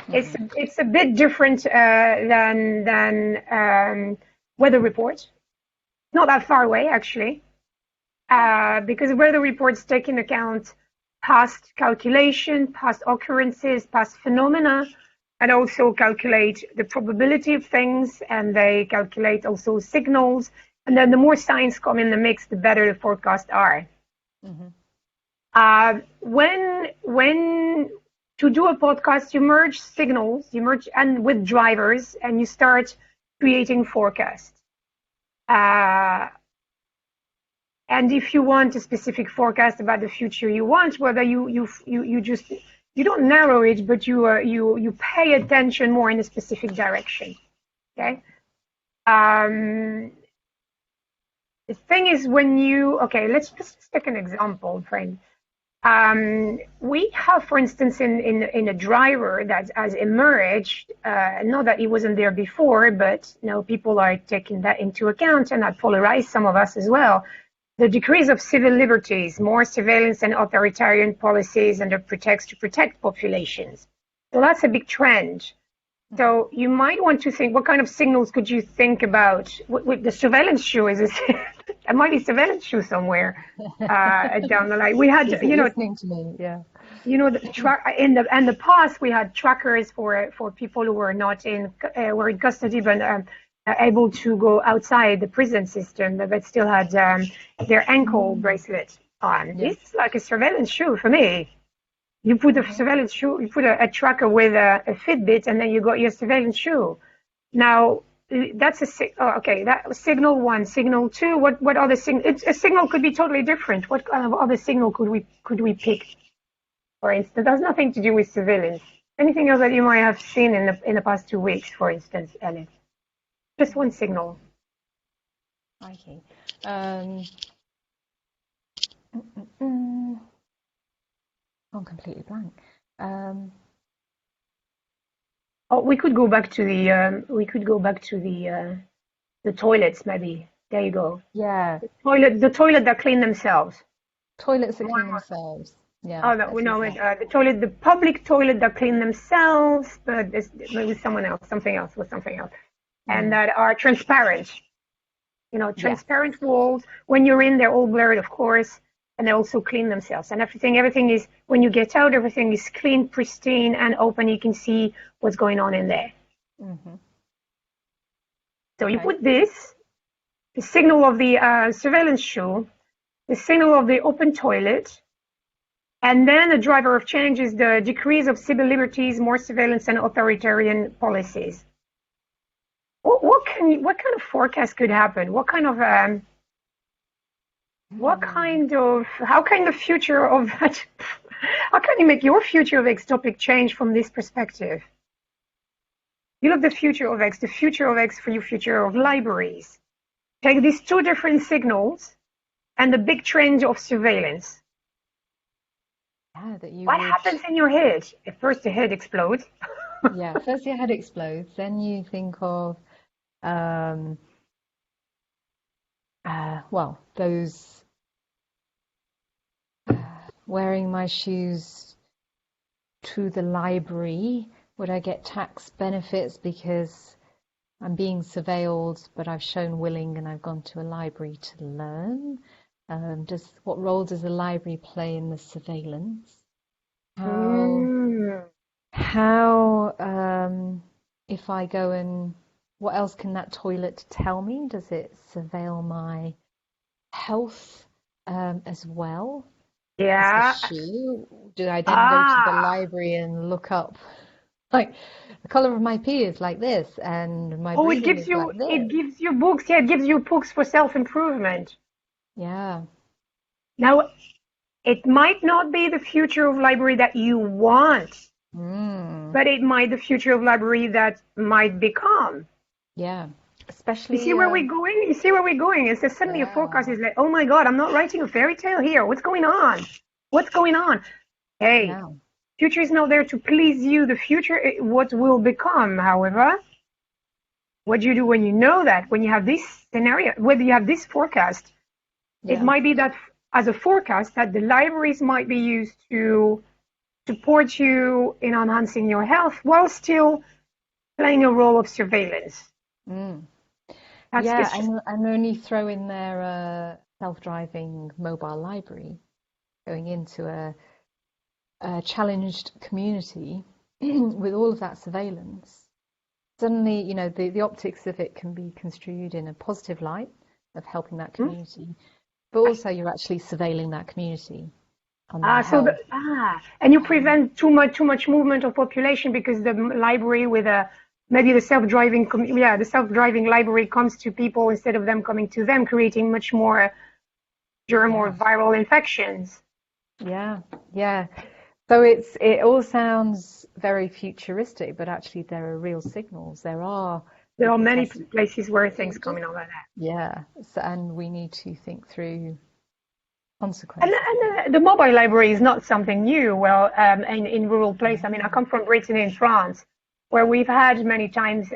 It's a bit different than weather reports. Not that far away, actually, because weather reports take into account past calculation, past occurrences, past phenomena, and also calculate the probability of things, and they calculate also signals. And then the more science come in the mix, the better the forecasts are. When to do a podcast, you merge signals, and with drivers, and you start creating forecasts. And if you want a specific forecast about the future you want, whether you just you don't narrow it, but you pay attention more in a specific direction. Okay. The thing is when let's just take an example, friend. We have, for instance, in a driver that has emerged, not that he wasn't there before, but people are taking that into account, and that polarized some of us as well. The decrease of civil liberties, more surveillance and authoritarian policies under pretext to protect populations. So that's a big trend. So you might want to think, what kind of signals could you think about? With the surveillance shoe, there might be surveillance shoe somewhere down the line. We had, listening to me, yeah. In the past we had trackers for people who were not were in custody but able to go outside the prison system, but still had their ankle bracelet on. This is like a surveillance shoe for me. You put a surveillance shoe, you put a tracker with a Fitbit, and then you got your surveillance shoe. Now, that's that was signal one. Signal two, what other signal? A signal could be totally different. What kind of other signal could we pick? For instance, that's nothing to do with surveillance. Anything else that you might have seen in the past 2 weeks, for instance, Alice? Just one signal. Okay. I'm completely blank. We could go back to the the toilets, maybe. There you go. Yeah. The toilet that clean themselves. Toilets that clean themselves. Yeah. Oh no, the public toilet that clean themselves, but maybe something else, and that are transparent. Transparent walls. When you're in, they're all blurred, of course. And they also clean themselves, and everything is, when you get out, everything is clean, pristine, and open. You can see what's going on in there. Mm-hmm. So you put the signal of the surveillance shoe, the signal of the open toilet, and then the driver of change is the decrease of civil liberties, more surveillance, and authoritarian policies. What kind of forecast could happen? How can you make your future of X topic change from this perspective? You look the future of X for your future of libraries. Take these two different signals and the big trend of surveillance. What happens in your head? At first the head explodes. Yeah, first your head explodes, then you think of those wearing my shoes to the library. Would I get tax benefits because I'm being surveilled, but I've shown willing and I've gone to a library to learn? What role does the library play in the surveillance? How if I go and what else can that toilet tell me? Does it surveil my health as well? Yeah. Do I then go to the library and look up, like, the color of my pee is like this, and my breathing is like this? It gives you books. Yeah, it gives you books for self-improvement. Yeah. Now, it might not be the future of library that you want, but it might be the future of library that might become. Yeah. Especially. You see where we're going? It's just suddenly a forecast is like, oh my God, I'm not writing a fairy tale here. What's going on? Hey, future is not there to please you. The future, what will become, however, what do you do when you know that? When you have this scenario, whether you have this forecast, it might be that as a forecast that the libraries might be used to support you in enhancing your health while still playing a role of surveillance. And only throw in there a self-driving mobile library going into a challenged community with all of that surveillance. Suddenly, the optics of it can be construed in a positive light of helping that community, but also you're actually surveilling that community. And you prevent too much movement of population because the library with maybe the self-driving library comes to people instead of them coming to them, creating much more germ or Yeah. viral infections. Yeah. Yeah. So it all sounds very futuristic, but actually there are real signals. There are There are people many testing. places where things coming out like that. Yeah. So, and we need to think through And, consequences. and the mobile library is not something new. Well, in rural place, I mean, I come from Brittany in France, where we've had many times,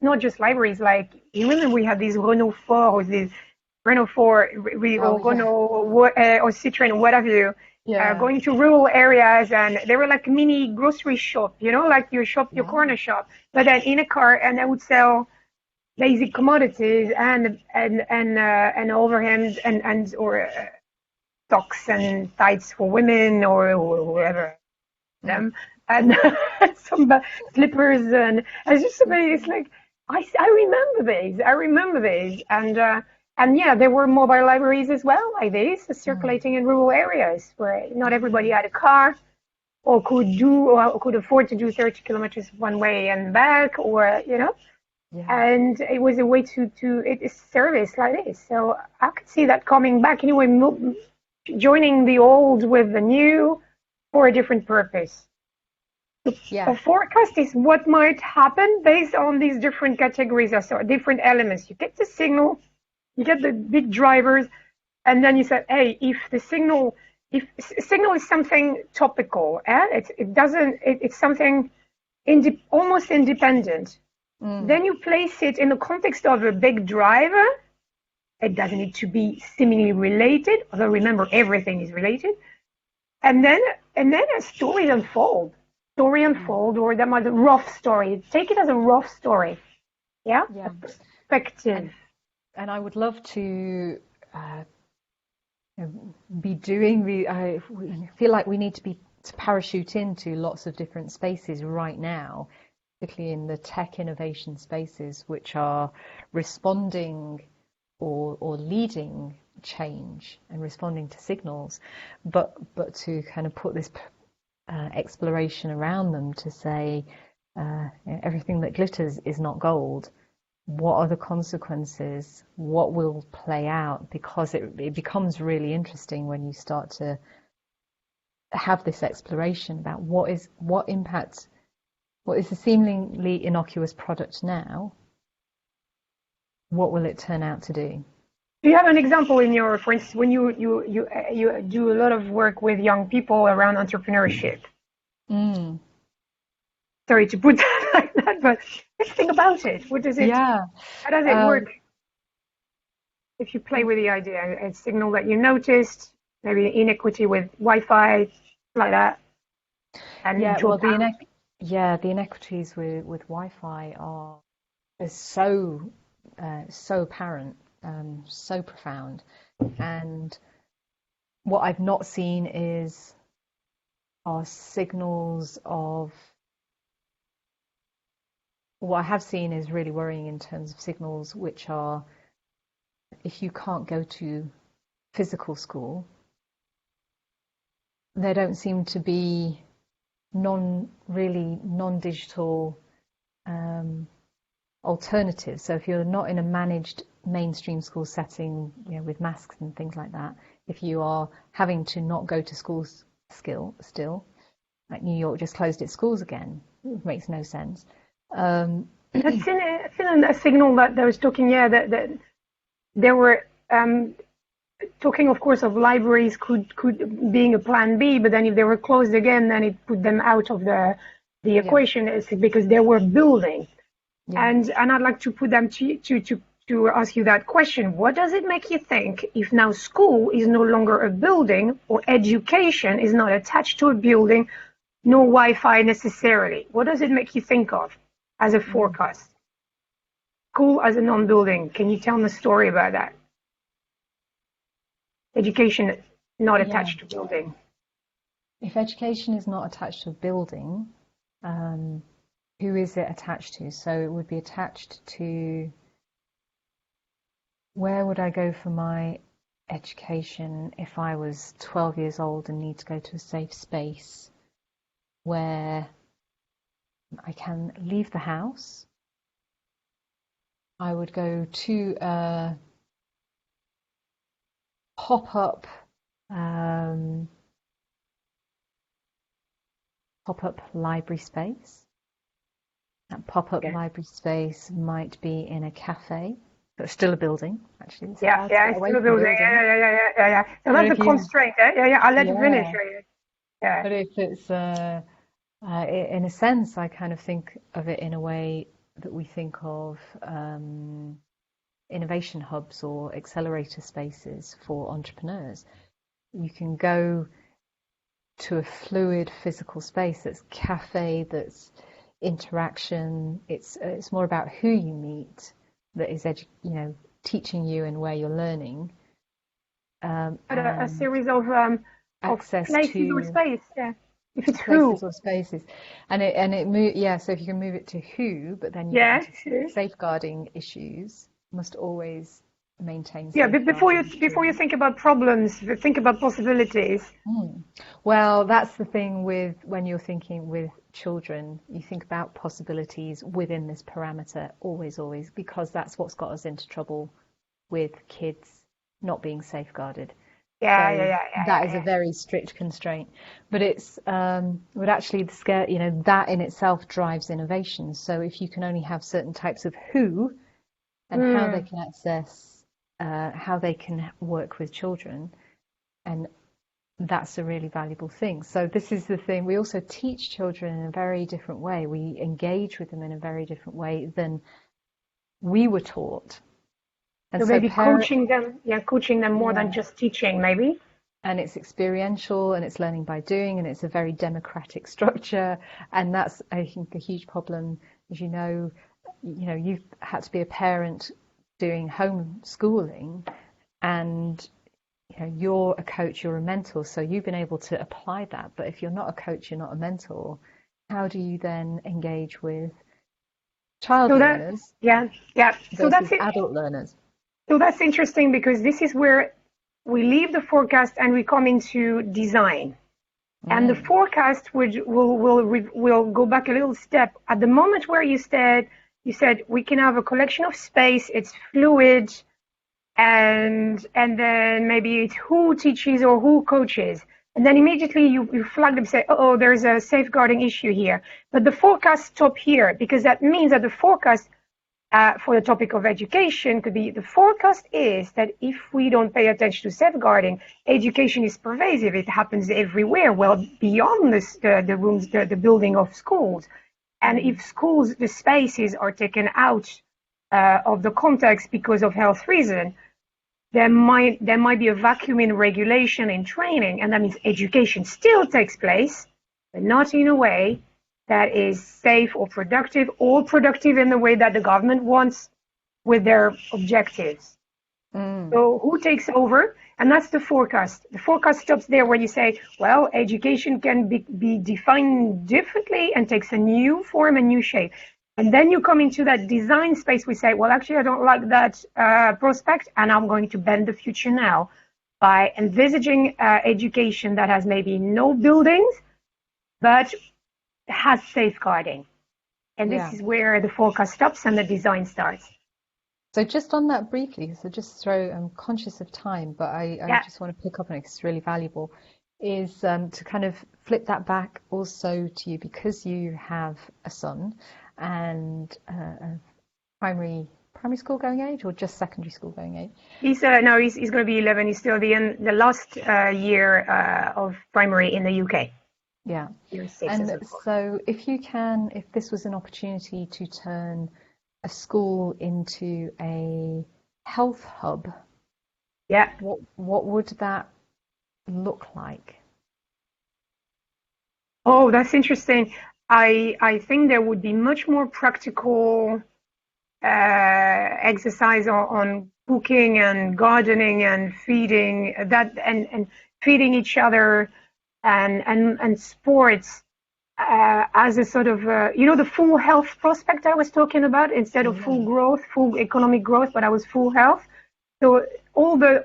not just libraries, like, you remember we had these Renault 4 or these Renault 4 Oh or yeah. Renault or Citroën or what have you, Yeah. going to rural areas, and they were like mini grocery shop, you know, like your shop, your Yeah. corner shop, but then in a car, and they would sell basic commodities and overhems and or socks and tights for women or whoever Mm. them and some slippers and it's just somebody. It's like I remember these and yeah, there were mobile libraries as well like this Mm. circulating in rural areas where not everybody had a car or could afford to do 30 kilometers one way and back or you know, Yeah. and it was a way to it is service like this. So I could see that coming back anyway, joining the old with the new for a different purpose. Yeah. A forecast is what might happen based on these different categories or so different elements. You get the signal, you get the big drivers, and then you said, hey, if signal is something topical, it doesn't, it's something almost independent. Mm. Then you place it in the context of a big driver. It doesn't need to be seemingly related, although remember everything is related. And then a story Mm. unfold, or that might be a rough story. Take it as a rough story, yeah, a Yeah. perspective. And I would love to uh, be doing I feel like we need to parachute into lots of different spaces right now, particularly in the tech innovation spaces, which are responding or leading change and responding to signals, but to kind of put this exploration around them to say everything that glitters is not gold. What are the consequences? What will play out? Because it becomes really interesting when you start to have this exploration about what impact, what is a seemingly innocuous product now, what will it turn out to do? Do you have an example in your, for instance, when you do a lot of work with young people around entrepreneurship? Mm. Sorry to put that like that, but let's think about it. What does it? Yeah. How does it Um, work? If you play with the idea, a signal that you noticed, maybe inequity with Wi-Fi, like that, and yeah. Well, drop out. the inequities with Wi-Fi are so apparent, so profound, and what I've not seen are signals of what I have seen is really worrying in terms of signals which are if you can't go to physical school, there don't seem to be non-digital um, alternatives. So if you're not in a managed mainstream school setting, with masks and things like that, if you are having to not go to school still, like New York just closed its schools again, it makes no sense. Um, That's in a signal that I was talking, yeah, that there were talking, of course, of libraries could being a plan B, but then if they were closed again, then it put them out of the yeah, equation is because they were building. yeah. And I'd like to put them to ask you that question. What does it make you think if now school is no longer a building or education is not attached to a building, no Wi-Fi necessarily? What does it make you think of as a Mm. forecast? School as a non-building. Can you tell me a story about that? Education not Yeah. attached to building. If education is not attached to a building, um, who is it attached to? So it would be attached to where would I go for my education if I was 12 years old and need to go to a safe space where I can leave the house. I would go to pop-up pop-up library space. That pop-up Yeah. library space might be in a cafe, but still a building. Actually, it's Yeah, hard to yeah, get it's away still a from building. buildings. Yeah. So But that's the if you, constraint. Yeah. I'll let you finish. yeah, Yeah. but if it's in a sense, I kind of think of it in a way that we think of innovation hubs or accelerator spaces for entrepreneurs. You can go to a fluid physical space that's cafe, that's interaction. It's more about who you meet that is teaching you and where you're learning, But a and series of access places or to space. Yeah. If it's who. places or spaces, yeah. So if you can move it to who, but then you get Yeah. into Sure. safeguarding issues, must always maintain Yeah. But safeguarding before you to. think about problems, think about possibilities. Hmm. Well, that's the thing with when you're thinking with children, you think about possibilities within this parameter, always, because that's what's got us into trouble with kids not being safeguarded. So that is a Yeah. very strict constraint, but but actually the scare, that in itself drives innovation. So if you can only have certain types of who and how they Mm. can access, how they can work with children, and that's a really valuable thing. So this is the thing. We also teach children in a very different way. We engage with them in a very different way than we were taught. And So so maybe coaching them more than yeah, just teaching, maybe. and it's experiential and it's learning by doing and it's a very democratic structure. And that's, I think, a huge problem. As you've had to be a parent doing homeschooling, and you're a coach, you're a mentor, so you've been able to apply that. But if you're not a coach, you're not a mentor, how do you then engage with child So that, learners yeah. So that's versus it. adult learners? So that's interesting because this is where we leave the forecast and we come into design. And the Mm, forecast will go back a little step. At the moment where you said we can have a collection of space, it's fluid, and then maybe it's who teaches or who coaches. And then immediately you flag them, say, oh, there's a safeguarding issue here. But the forecast stop here because that means that the forecast for the topic of education could be the forecast is that if we don't pay attention to safeguarding, education is pervasive. It happens everywhere, well beyond the rooms, the building of schools. And mm, if schools, the spaces are taken out of the context because of health reason, there might be a vacuum in regulation and training, and that means education still takes place, but not in a way that is safe or productive in the way that the government wants with their objectives. mm. So who takes over? And that's the forecast. The forecast stops there where you say, well, education can be defined differently and takes a new form, a new shape. And then you come into that design space. We say, well, actually, I don't like that prospect, and I'm going to bend the future now by envisaging education that has maybe no buildings, but has safeguarding. And this Yeah. is where the forecast stops and the design starts. So just on that briefly, so just throw, I'm conscious of time, but I Yeah. just want to pick up on it 'cause it's really valuable, is to kind of flip that back also to you because you have a son and a primary school going age or just secondary school going age? He's no, he's going to be 11. He's still the last year of primary in the UK. Yeah. Year 6 as And of course. so if this was an opportunity to turn a school into a health hub, Yeah. what would that look like? Oh, that's interesting. I think there would be much more practical exercise on cooking and gardening and feeding and feeding each other and sports as a sort of the full health prospect I was talking about instead of full Mm, growth, full economic growth, but I was full health. So all the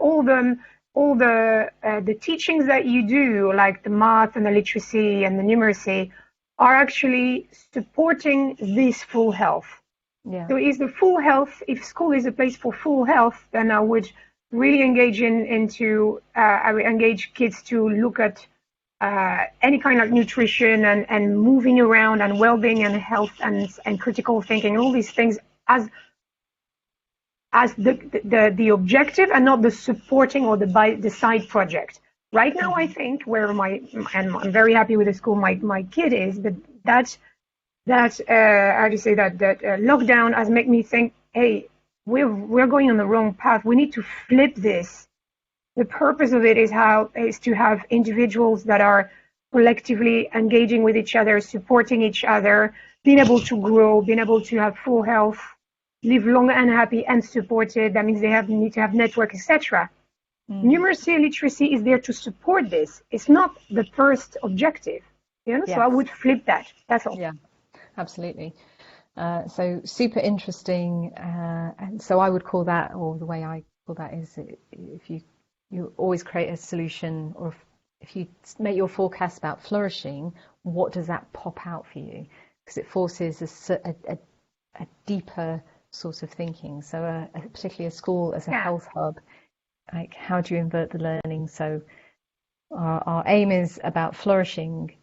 teachings that you do, like the math and the literacy and the numeracy, are actually supporting this full health. yeah. So is the full health, if school is a place for full health, then I would really I would engage kids to look at any kind of nutrition and moving around and well-being and health and critical thinking, all these things as the objective and not the supporting or the side project. Right now, I think and I'm very happy with the school my kid is, but how do you say that lockdown has made me think, hey, we're going on the wrong path. We need to flip this. The purpose of it is to have individuals that are collectively engaging with each other, supporting each other, being able to grow, being able to have full health, live long and happy and supported. That means they need to have network, etc. Numeracy and literacy is there to support this. It's not the first objective. Yes. So I would flip that. That's all. Yeah, absolutely. So super interesting. And so I would call that, or the way I call that is, if you always create a solution, or if you make your forecast about flourishing, what does that pop out for you? Because it forces a deeper sort of thinking. So particularly a school as a health hub, like how do you invert the learning? So our aim is about flourishing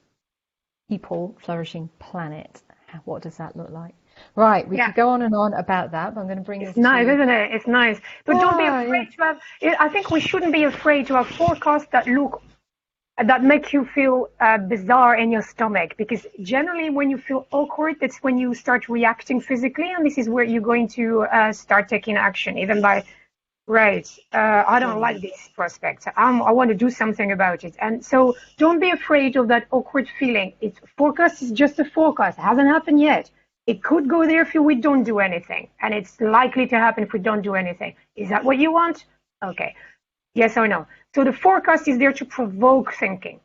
people, flourishing planet. What does that look like? Right, we could go on and on about that, but I'm going to bring this nice, isn't it? It's nice. But don't be afraid to have, I think we shouldn't be afraid to have forecasts that make you feel bizarre in your stomach, because generally when you feel awkward, that's when you start reacting physically, and this is where you're going to start taking action, even by, I don't like this prospect. I want to do something about it. And so don't be afraid of that awkward feeling. Forecast is just a forecast. It hasn't happened yet. It could go there if we don't do anything, and it's likely to happen if we don't do anything. Is that what you want? Okay. Yes or no? So the forecast is there to provoke thinking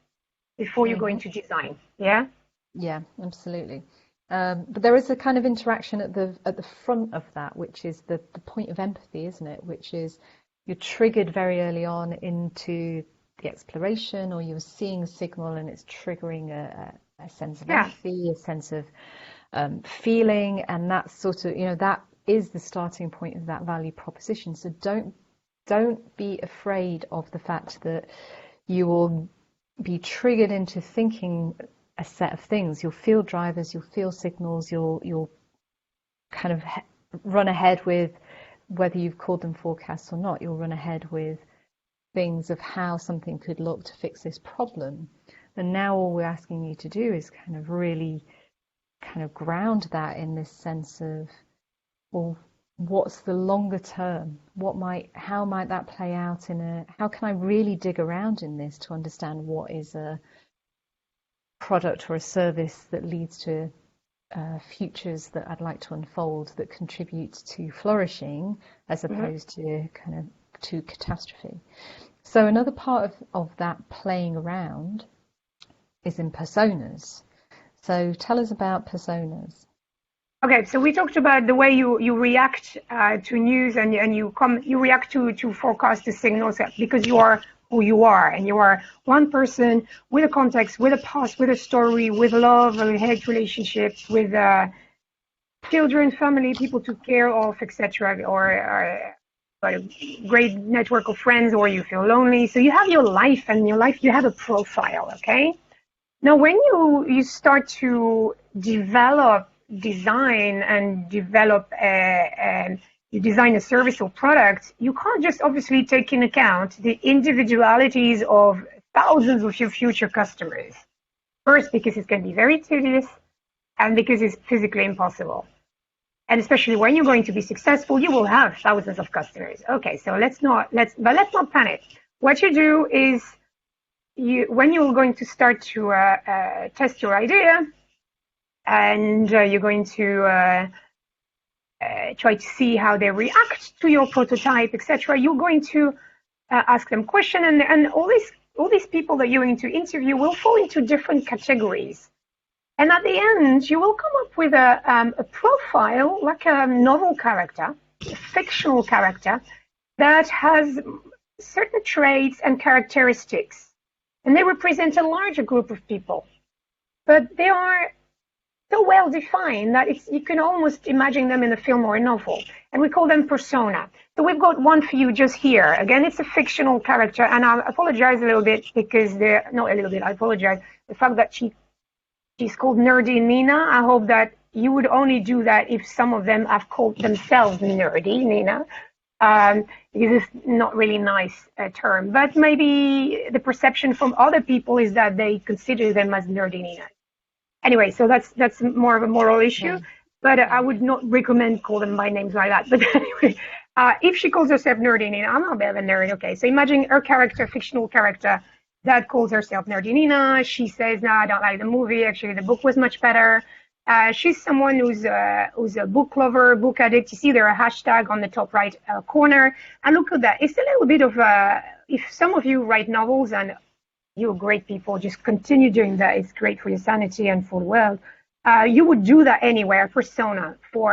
before you go into design. Yeah? Yeah, absolutely. But there is a kind of interaction at the front of that, which is the point of empathy, isn't it? Which is you're triggered very early on into the exploration, or you're seeing a signal and it's triggering a sense of empathy, a sense of feeling, and that's sort of, that is the starting point of that value proposition. So don't be afraid of the fact that you will be triggered into thinking a set of things. You'll feel drivers, you'll feel signals, you'll kind of run ahead with, whether you've called them forecasts or not, you'll run ahead with things of how something could look to fix this problem. And now all we're asking you to do is kind of really kind of ground that in this sense of, well, what's the longer term? How might that play out how can I really dig around in this to understand what is a product or a service that leads to futures that I'd like to unfold that contributes to flourishing as opposed to kind of to catastrophe. So another part of that playing around is in personas. So tell us about personas. Okay, so we talked about the way you react to news, and you react to forecast the signals because you are who you are, and you are one person with a context, with a past, with a story, with love and hate relationships, with children, family, people to care of, etc., or a great network of friends, or you feel lonely. So you have your life, and your life you have a profile. Okay. Now, when you start to design you design a service or product, you can't just obviously take into account the individualities of thousands of your future customers. First, because it's going to be very tedious, and because it's physically impossible. And especially when you're going to be successful, you will have thousands of customers. Okay, so let's not panic. What you do is, when you're going to start to test your idea, and you're going to try to see how they react to your prototype, etc., you're going to ask them questions, and all these people that you're going to interview will fall into different categories. And at the end, you will come up with a profile, like a novel character, a fictional character, that has certain traits and characteristics. And they represent a larger group of people. But they are so well defined that you can almost imagine them in a film or a novel. And we call them persona. So we've got one for you just here. Again, it's a fictional character, and I apologize a little bit because they're not a little bit. I apologize the fact that she's called Nerdy Nina. I hope that you would only do that if some of them have called themselves Nerdy Nina. Because it's not really nice term, but maybe the perception from other people is that they consider them as nerdy Nina. Anyway, so that's more of a moral issue, but I would not recommend call them by names like that. But anyway, if she calls herself nerdy Nina, I'm a bit of a nerd. Okay, so imagine her character, fictional character, that calls herself nerdy Nina. She says, "No, I don't like the movie. Actually, the book was much better." She's someone who's a book lover, book addict. You see there a hashtag on the top right corner. And look at that. It's a little bit of if some of you write novels and you're great people, just continue doing that. It's great for your sanity and for the world. You would do that anywhere, persona for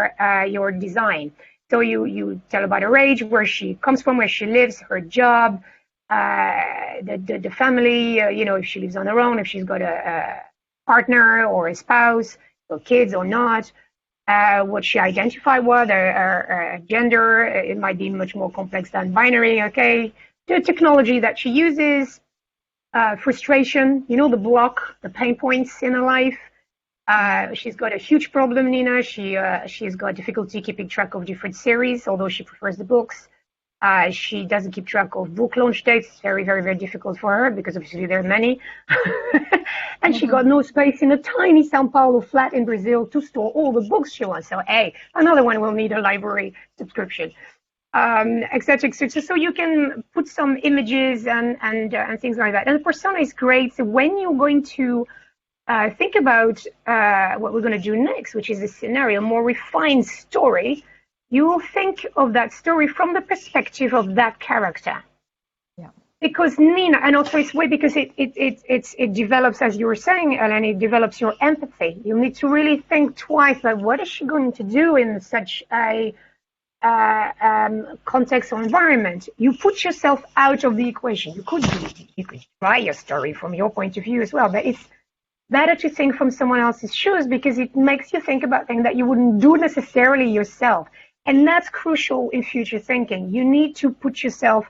your design. So you tell about her age, where she comes from, where she lives, her job, the family, if she lives on her own, if she's got a partner or a spouse, or kids or not, what she identify with, her gender. It might be much more complex than binary, okay? The technology that she uses, frustration, the block, the pain points in her life. She's got a huge problem, Nina. She's got difficulty keeping track of different series, although she prefers the books. She doesn't keep track of book launch dates. It's very, very, very difficult for her because obviously there are many. And she got no space in a tiny Sao Paulo flat in Brazil to store all the books she wants. So, hey, another one will need a library subscription, et cetera, et cetera. So you can put some images and things like that. And the persona is great. So when you're going to think about what we're going to do next, which is a scenario, more refined story, you will think of that story from the perspective of that character. Yeah. Because Nina, and also it's way because it develops, as you were saying, Ellen, it develops your empathy. You need to really think twice, like what is she going to do in such a context or environment? You put yourself out of the equation. You could try your story from your point of view as well, but it's better to think from someone else's shoes because it makes you think about things that you wouldn't do necessarily yourself. And that's crucial in future thinking. You need to put yourself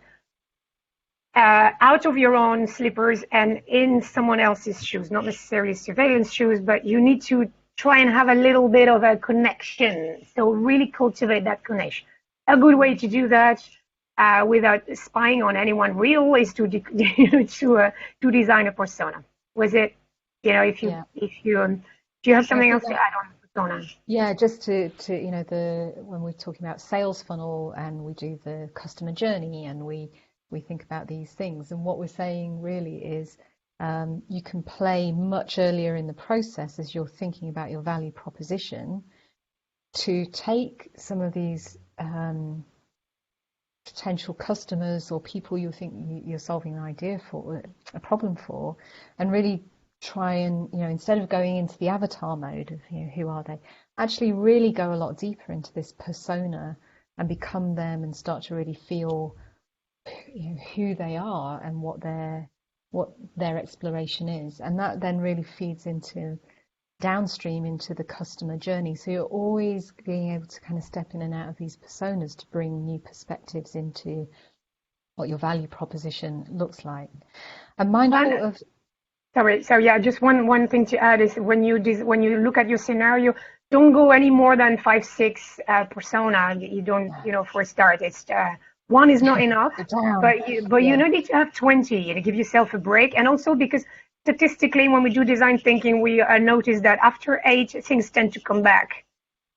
out of your own slippers and in someone else's shoes, not necessarily surveillance shoes, but you need to try and have a little bit of a connection. So really cultivate that connection. A good way to do that without spying on anyone real is to design a persona. Was it, if you do you have something else to add on persona? Yeah, just to when we're talking about sales funnel and we do the customer journey and we think about these things, and what we're saying really is you can play much earlier in the process as you're thinking about your value proposition to take some of these potential customers or people you think you're solving an idea for, a problem for, and really try and, instead of going into the avatar mode of, who are they, actually really go a lot deeper into this persona and become them and start to really feel, who they are and what their exploration is. And that then really feeds into downstream into the customer journey. So you're always being able to kind of step in and out of these personas to bring new perspectives into what your value proposition looks like. And mindful of... Sorry, so yeah, just one thing to add is when you look at your scenario, don't go any more than 5-6 persona. You don't, for a start, it's one is not enough, but you need to have 20 to give yourself a break. And also because statistically, when we do design thinking, we notice that after 8, things tend to come back.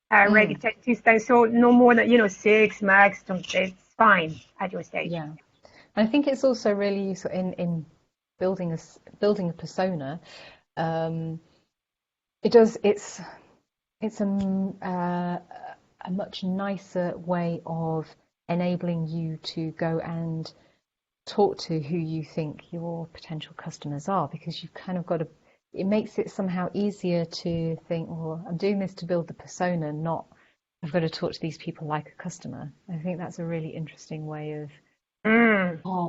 So no more than 6 max. It's fine at your stage. Yeah, and I think it's also really useful in building a persona. It's a much nicer way of enabling you to go and talk to who you think your potential customers are, because you've kind of it makes it somehow easier to think, well, I'm doing this to build the persona, not I've got to talk to these people like a customer. I think that's a really interesting way of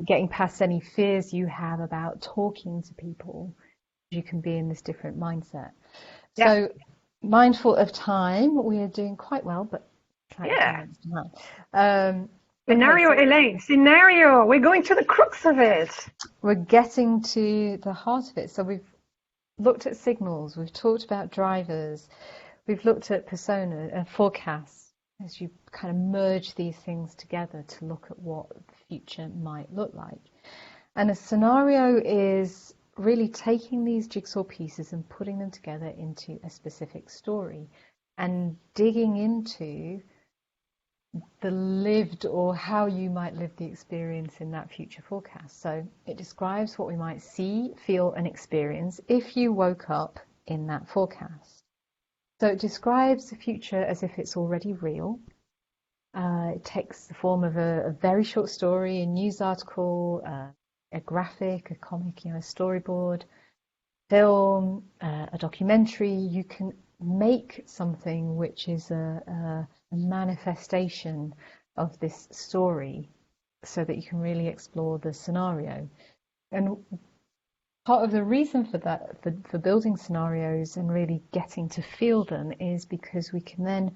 getting past any fears you have about talking to people. You can be in this different mindset. So mindful of time, we are doing quite well, but try to do Yeah. next time. Okay, Scenario, so Elaine. Scenario. We're going to the crux of it. we're getting to the heart of it. So we've looked at signals, we've talked about drivers, we've looked at persona and forecasts as you kind of merge these things together to look at what the future might look like. And a scenario is really taking these jigsaw pieces and putting them together into a specific story and digging into the lived or how you might live the experience in that future forecast. So it describes what we might see, feel and experience if you woke up in that forecast. So it describes the future as if it's already real. It takes the form of a very short story, a news article, a graphic, a comic, a storyboard, film, a documentary. You can make something which is a manifestation of this story so that you can really explore the scenario. And part of the reason for that, for building scenarios and really getting to feel them, is because we can then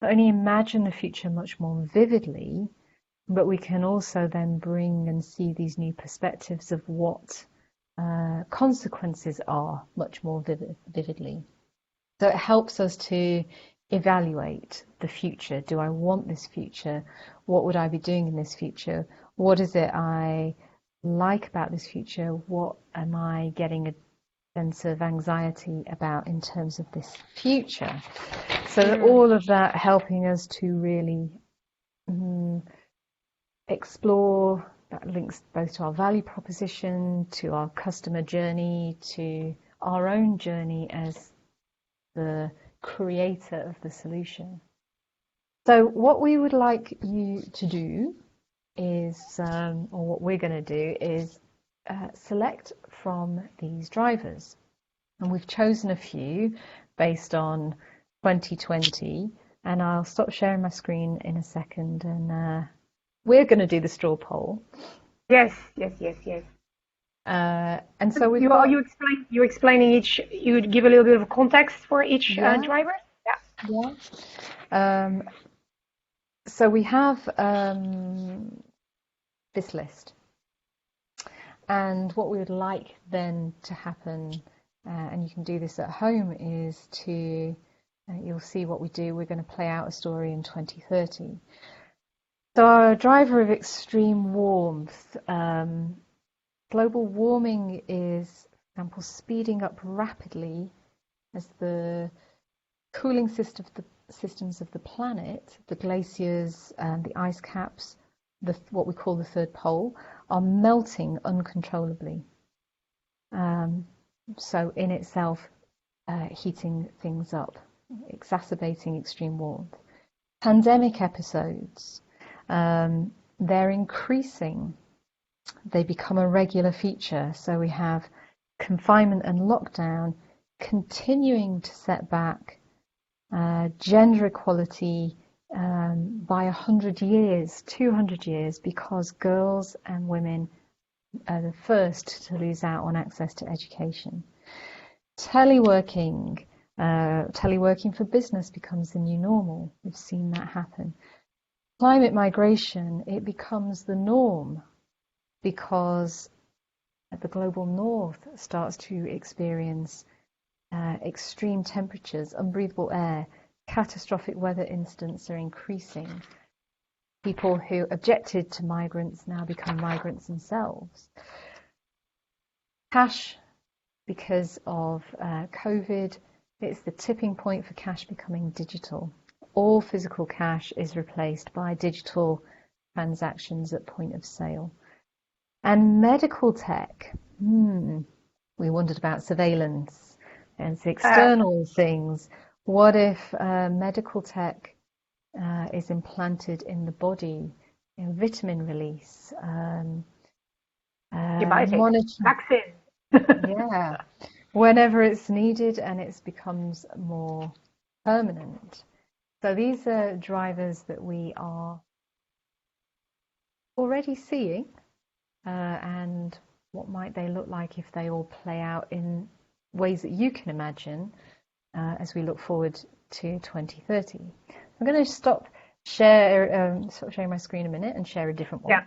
not only imagine the future much more vividly, but we can also then bring and see these new perspectives of what consequences are much more vividly. So it helps us to evaluate the future. Do I want this future? What would I be doing in this future? What is it I like about this future? What am I getting a sense of anxiety about in terms of this future? So all of that helping us to really explore. That links both to our value proposition, to our customer journey, to our own journey as the creator of the solution. So what we would like you to do is, or what we're going to do is select from these drivers. And we've chosen a few based on 2020. And I'll stop sharing my screen in a second, and we're going to do the straw poll. Yes. And so we've got... You're explaining each, you would give a little bit of context for each driver? Yeah. So we have this list. And what we would like then to happen, and you can do this at home, is to, you'll see what we do, we're going to play out a story in 2030. So our driver of extreme warmth, global warming is, for example, speeding up rapidly as the cooling systems of the planet, the glaciers and the ice caps, what we call the third pole, are melting uncontrollably. So in itself, heating things up, exacerbating extreme warmth. Pandemic episodes, they're increasing. They become a regular feature. So we have confinement and lockdown continuing to set back gender equality by 100 years, 200 years, because girls and women are the first to lose out on access to education. Teleworking for business becomes the new normal. We've seen that happen. Climate migration, it becomes the norm because the global north starts to experience extreme temperatures, unbreathable air, catastrophic weather incidents are increasing. People who objected to migrants now become migrants themselves. Cash, because of COVID, it's the tipping point for cash becoming digital. All physical cash is replaced by digital transactions at point of sale. And medical tech, we wondered about surveillance and the external things. What if medical tech is implanted in the body, vitamin release, vaccine. Yeah, whenever it's needed, and it becomes more permanent. So these are drivers that we are already seeing, and what might they look like if they all play out in ways that you can imagine. as we look forward to 2030. I'm going to stop sharing my screen a minute and share a different one. Yeah,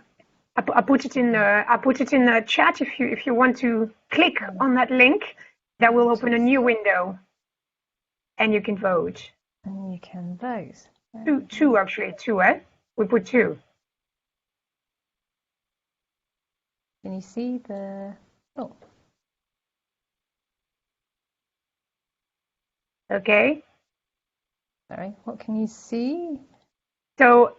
I put it in the chat if you want to click on that link. That will open a new window, and you can vote. And you can vote. Two actually, eh? We put two. Can you see the? Oh. Okay. Sorry. What can you see? So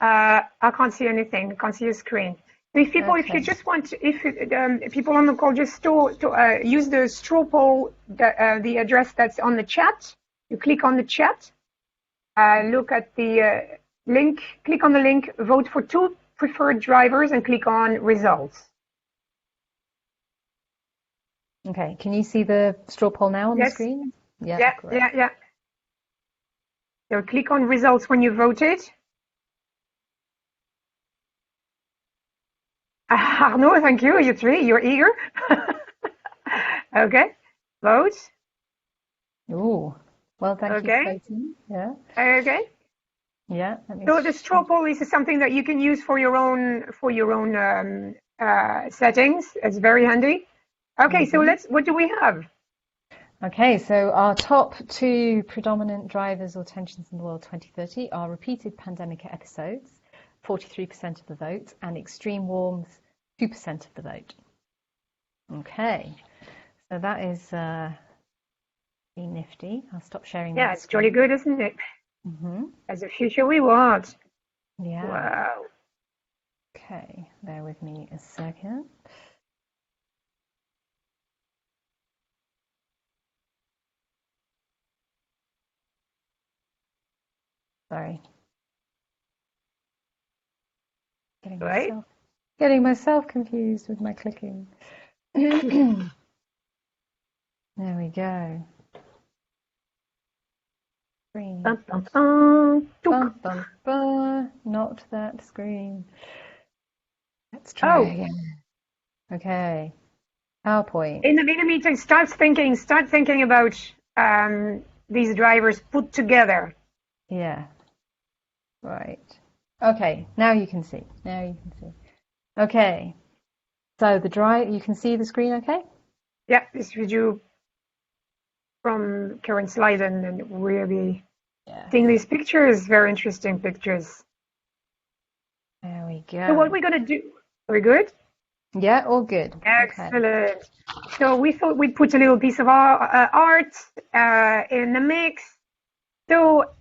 I can't see anything. I can't see your screen. So if people, if you just want, if people on the call just use the straw poll, the address that's on the chat. You click on the chat, look at the link, click on the link, vote for two preferred drivers, and click on results. Okay. Can you see the straw poll now on the screen? Yeah. So click on results when you voted. Arnaud, thank you. You're eager. Okay. Vote. Oh, well, thank you for voting. Yeah. Okay. Yeah. So the straw poll is something that you can use for your own settings. It's very handy. Okay, so what do we have? Okay, so our top two predominant drivers or tensions in the world 2030 are repeated pandemic episodes, 43% of the vote, and extreme warmth, 2% of the vote. Okay, so that is nifty. I'll stop sharing. Yeah, it's jolly good, isn't it? Mm-hmm. As a future we want. Yeah. Wow. Okay, bear with me a second. Sorry. Getting myself confused with my clicking. There we go. Screen. Bum, bum, bum. Bum, bum, bum. Not that screen. Let's try again. Okay. PowerPoint. In the meeting, start thinking about these drivers put together. Yeah. Right. Okay. Now you can see. Okay. So you can see the screen, okay? Yeah, this video from current slide and really seeing these pictures, very interesting pictures. There we go. So what we're going to do, very good? Yeah, all good. Excellent. Okay. So we thought we'd put a little piece of art in the mix. So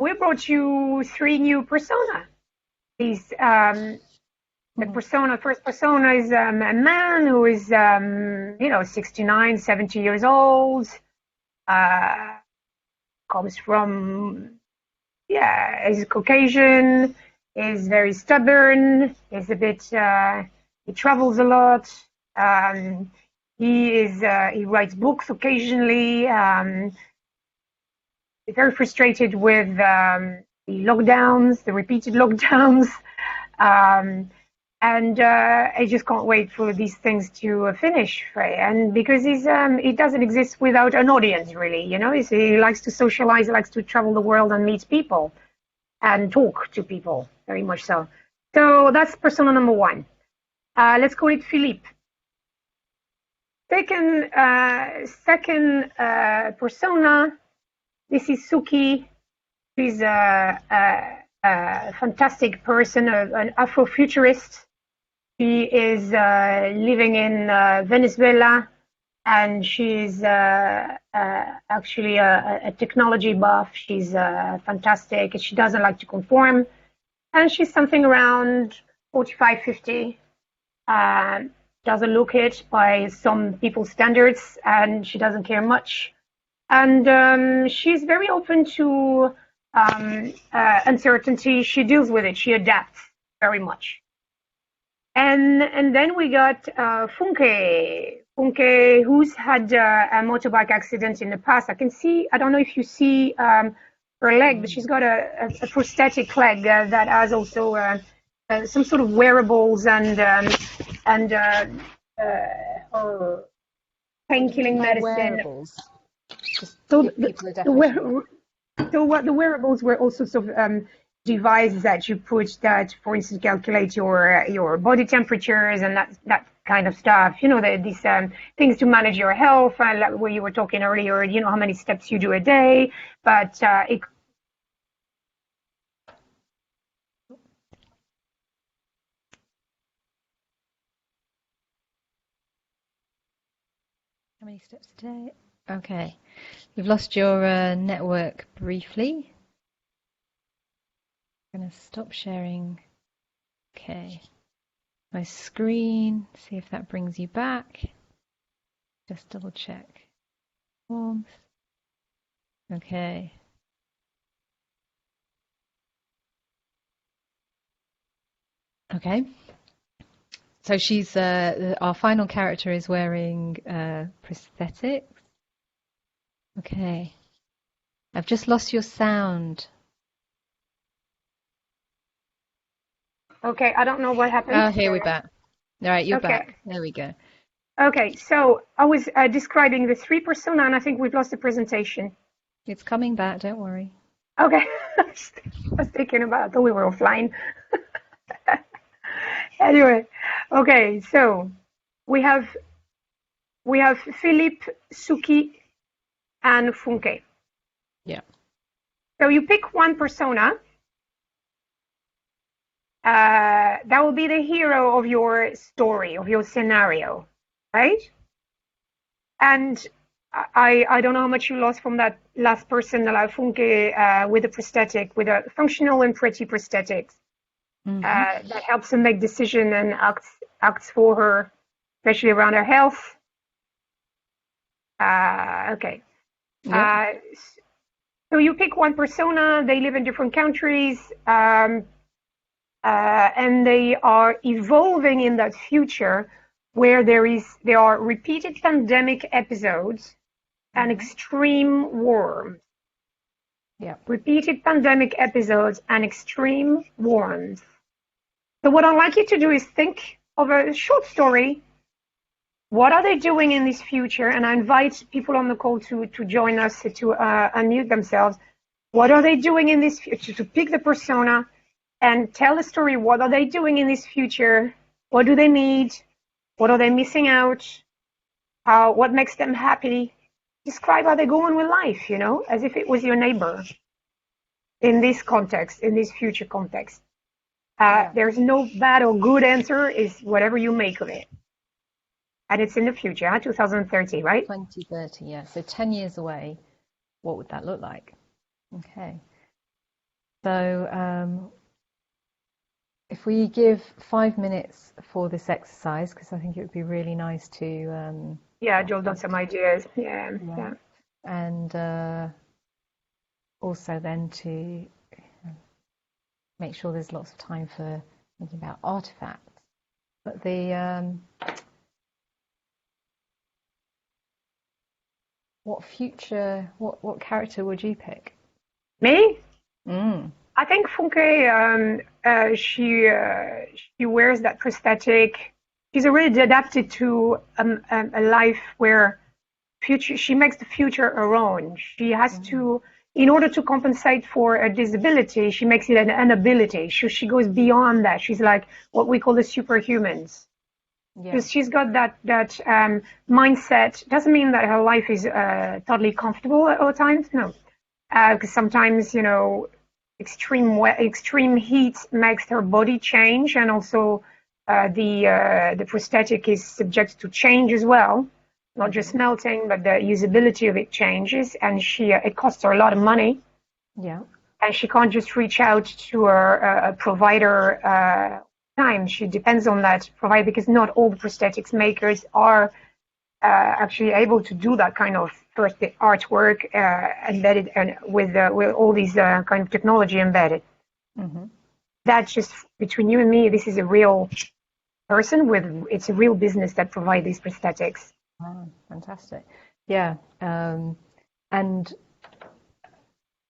we brought you three new persona. These the first persona is a man who is 69, 70 years old, comes from is Caucasian, is very stubborn, is a bit he travels a lot, he writes books occasionally, he's very frustrated with the repeated lockdowns, and I just can't wait for these things to finish. And because he doesn't exist without an audience, really. He likes to socialize, he likes to travel the world and meet people and talk to people, very much so. So that's persona number one. Let's call it Philippe. Second persona, this is Suki. She's a fantastic person, an Afrofuturist. She is living in Venezuela, and she's actually a technology buff. She's fantastic. She doesn't like to conform, and she's something around 45, 50. Doesn't look it by some people's standards, and she doesn't care much. And she's very open to uncertainty. She deals with it. She adapts very much. And then we got Funke. Funke, who's had a motorbike accident in the past. I don't know if you see her leg, but she's got a prosthetic leg that has also some sort of wearables and her pain-killing medicine. Wearables. Just So give the, people a the, definition. the wearables were all sorts of devices that you put that, for instance, calculate your body temperatures and that kind of stuff. You know, these things to manage your health, like where you were talking earlier. You know how many steps you do a day, but it. How many steps a day? Okay. You've lost your network briefly. I'm going to stop sharing. Okay. My screen, see if that brings you back. Just double check. Forms. Okay. Okay. So she's our final character is wearing prosthetics. Okay. I've just lost your sound. Okay, I don't know what happened. Oh, here we're back. All right, you're Okay. back. There we go. Okay, so I was describing the three persona, and I think we've lost the presentation. It's coming back, don't worry. Okay, I was thinking about, I thought we were offline. Anyway, okay, so we have Philippe, Suki, and Funke. Yeah. So you pick one persona. That will be the hero of your story, of your scenario, right? And I don't know how much you lost from that last person, like Funke, with a prosthetic, with a functional and pretty prosthetics. That helps her make decisions and acts for her, especially around her health. Okay. Yeah. So you pick one persona. They live in different countries, and they are evolving in that future where there are repeated pandemic episodes and extreme warmth. Yeah. Repeated pandemic episodes and extreme warmth. So what I'd like you to do is think of a short story. What are they doing in this future? And I invite people on the call to join us, to unmute themselves. What are they doing in this future? To pick the persona and tell a story. What are they doing in this future? What do they need? What are they missing out? What makes them happy? Describe how they're going with life, you know, as if it was your neighbor in this context, in this future context. There's no bad or good answer, is whatever you make of it. And it's in the future, 2030, right? 2030, yeah. So 10 years away, what would that look like? Okay. So if we give 5 minutes for this exercise, because I think it would be really nice to... jot down some ideas. Yeah. And also then to make sure there's lots of time for thinking about artifacts. But what character would you pick? Me? I think Funke, she wears that prosthetic. She's already adapted to a life where she makes the future her own. She has to, in order to compensate for a disability, she makes it an ability. She goes beyond that. She's like what we call the superhumans. Because she's got that mindset. Doesn't mean that her life is totally comfortable at all times. No, because sometimes, you know, extreme heat makes her body change, and also the prosthetic is subject to change as well, not just melting, but the usability of it changes, and it costs her a lot of money. Yeah, and she can't just reach out to a provider. She depends on that provider, because not all the prosthetics makers are actually able to do that kind of first the artwork embedded and with all these kind of technology embedded. That's just between you and me. This is a real person it's a real business that provides these prosthetics. Oh, fantastic. Yeah, and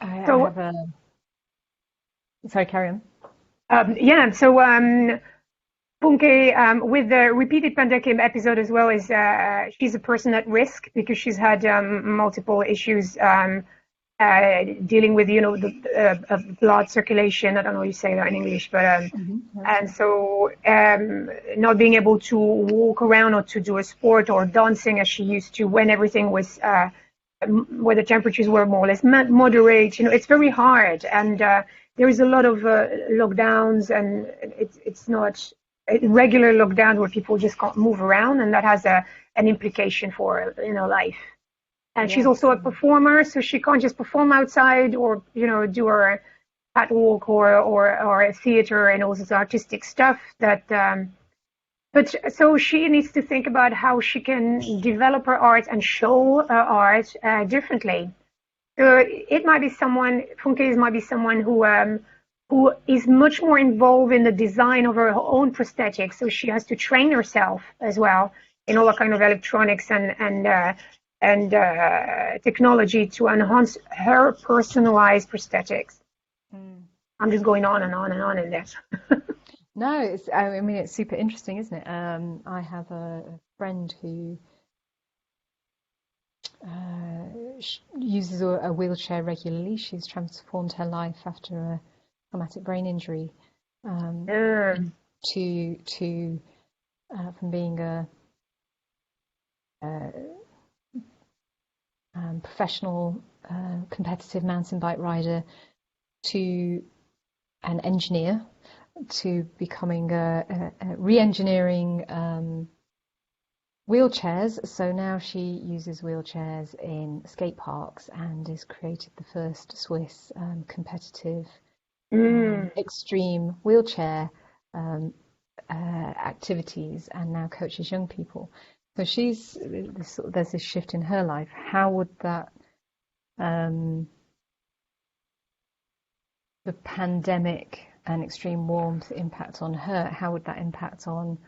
I have a... Sorry, carry on. Funke, with the repeated pandemic episode as well, is she's a person at risk because she's had multiple issues dealing with, the blood circulation. I don't know how you say that in English, but and so not being able to walk around or to do a sport or dancing as she used to when everything was where the temperatures were more or less moderate. It's very hard, and there is a lot of lockdowns, and it's not a regular lockdown where people just can't move around, and that has an implication for life. And she's also a performer, so she can't just perform outside or do her catwalk or a theater and all this artistic stuff that. But so she needs to think about how she can develop her art and show her art differently. It might be someone, Funke might be someone who is much more involved in the design of her own prosthetics. So she has to train herself as well in all the kind of electronics and technology to enhance her personalized prosthetics. I'm just going on and on and on in this. No, it's super interesting, isn't it? I have a friend who uses a wheelchair regularly. She's transformed her life after a traumatic brain injury to from being a professional competitive mountain bike rider to an engineer to becoming re-engineering wheelchairs. So now she uses wheelchairs in skate parks and has created the first Swiss competitive extreme wheelchair activities, and now coaches young people. So there's this shift in her life. How would that the pandemic and extreme warmth impact on her? How would that impact on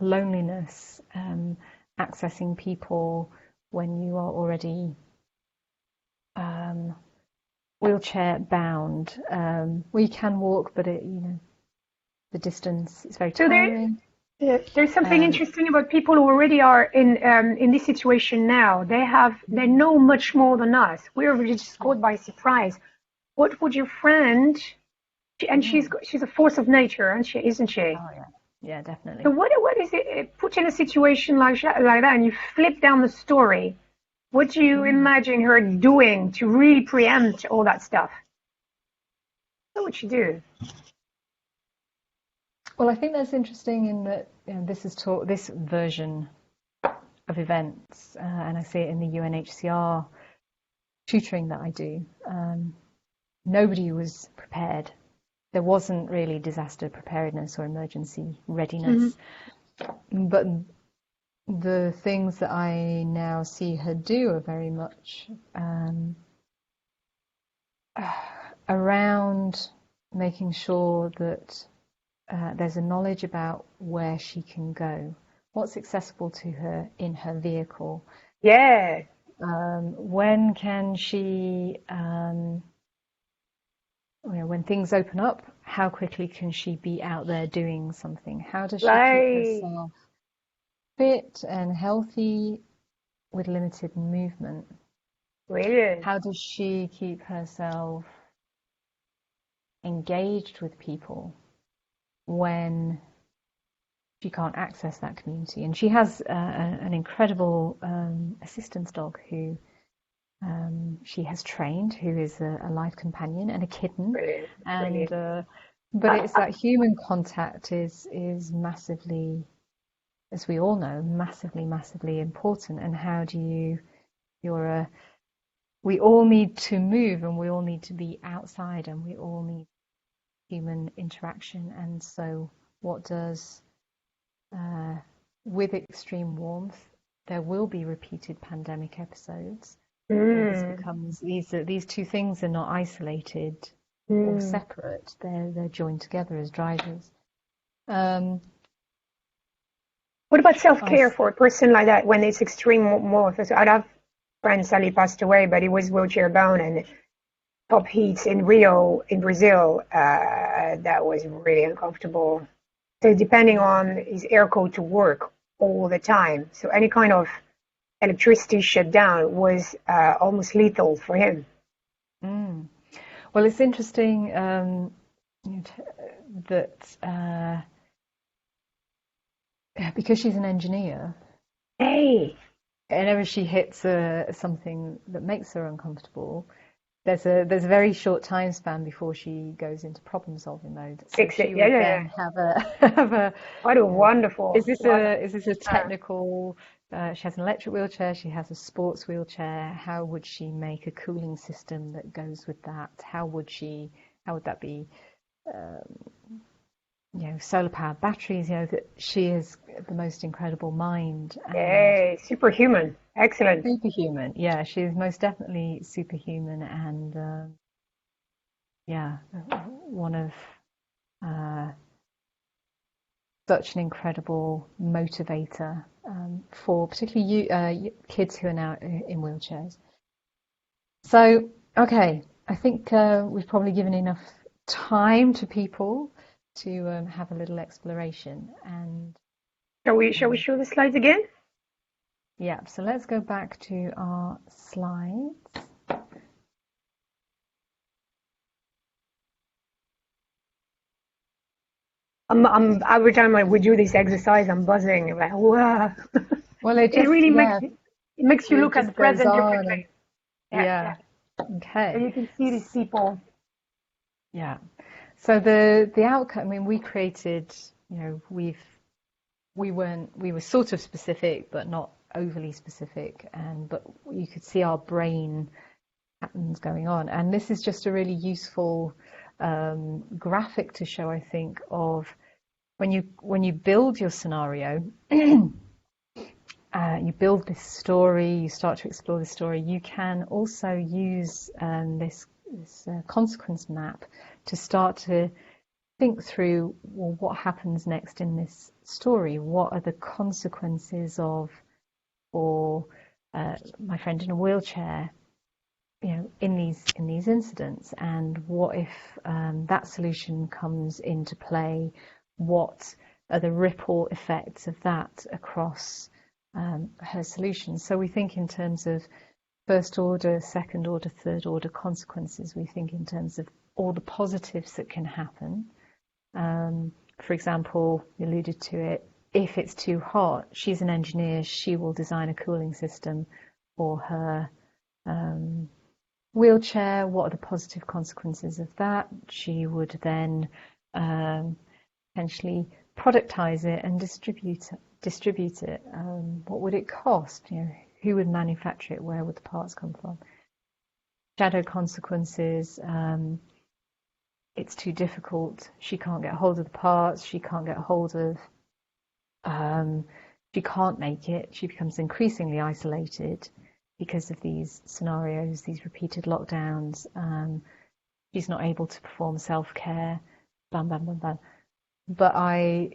loneliness, accessing people when you are already wheelchair bound? We can walk, but the distance is very tiring. There's something interesting about people who already are in this situation now. They know much more than us. We're just caught by surprise. What would your friend? And she's a force of nature, isn't she? Oh yeah, yeah, definitely. So what is it? Put in a situation like that, and you flip down the story. What do you imagine her doing to really preempt all that stuff? What would she do? Well, I think that's interesting in that this version of events, and I see it in the UNHCR tutoring that I do. Nobody was prepared. There wasn't really disaster preparedness or emergency readiness. But the things that I now see her do are very much around making sure that there's a knowledge about where she can go, what's accessible to her in her vehicle. Yeah. When can she, when things open up, how quickly can she be out there doing something? How does she keep herself fit and healthy with limited movement? Brilliant. How does she keep herself engaged with people when she can't access that community? And she has an incredible assistance dog who she has trained, who is a life companion, and a kitten. Brilliant. And but it's that human contact is massively, as we all know, massively important. And how do we all need to move, and we all need to be outside, and we all need human interaction. And so what does with extreme warmth, there will be repeated pandemic episodes. This becomes these two things are not isolated or separate. They're joined together as drivers. What about self-care for a person like that when it's extreme warmth? I have friend sadly passed away, but he was wheelchair bound, and top heats in Rio, in Brazil, that was really uncomfortable. So depending on his air code to work all the time. So any kind of electricity shutdown was almost lethal for him. Mm. Well, it's interesting that because she's an engineer, Hey, whenever she hits something that makes her uncomfortable, there's a very short time span before she goes into problem solving mode. So fix it. she Yeah, would yeah, yeah. then have a have a What a you know, wonderful, wonderful. is this a technical? She has an electric wheelchair. She has a sports wheelchair. How would she make a cooling system that goes with that? How would she? How would that be? Solar powered batteries. That she is the most incredible mind and Yay, superhuman. Excellent. superhuman. Yeah, she is most definitely superhuman and yeah, one of such an incredible motivator for particularly kids who are now in wheelchairs. So, okay, I think we've probably given enough time to people to have a little exploration. And Shall we show the slides again? yeah, so let's go back to our slides. Every time we do this exercise, I'm buzzing. I'm like, wow. Well, it It just, really yeah, makes you it look at just the goes present on. And, differently. Yeah, yeah. yeah, So okay. you can see these people. Yeah. So the outcome, I mean, we created, we were sort of specific, but not overly specific, but you could see our brain patterns going on. And this is just a really useful graphic to show, I think, of when you build your scenario, you build this story, you start to explore the story. You can also use this consequence map to start to think through, well, what happens next in this story? What are the consequences of, for my friend in a wheelchair, in these incidents? And what if that solution comes into play? What are the ripple effects of that across her solution? So we think in terms of first order, second order, third order consequences. We think in terms of all the positives that can happen. For example, you alluded to it, if it's too hot, she's an engineer, she will design a cooling system for her wheelchair. What are the positive consequences of that? She would then potentially productize it and distribute it. What would it cost? Who would manufacture it? Where would the parts come from? Shadow consequences. It's too difficult. She can't get hold of the parts. She can't get hold of. She can't make it. She becomes increasingly isolated because of these scenarios, these repeated lockdowns. She's not able to perform self-care. Bam, bam, bam, bam. But I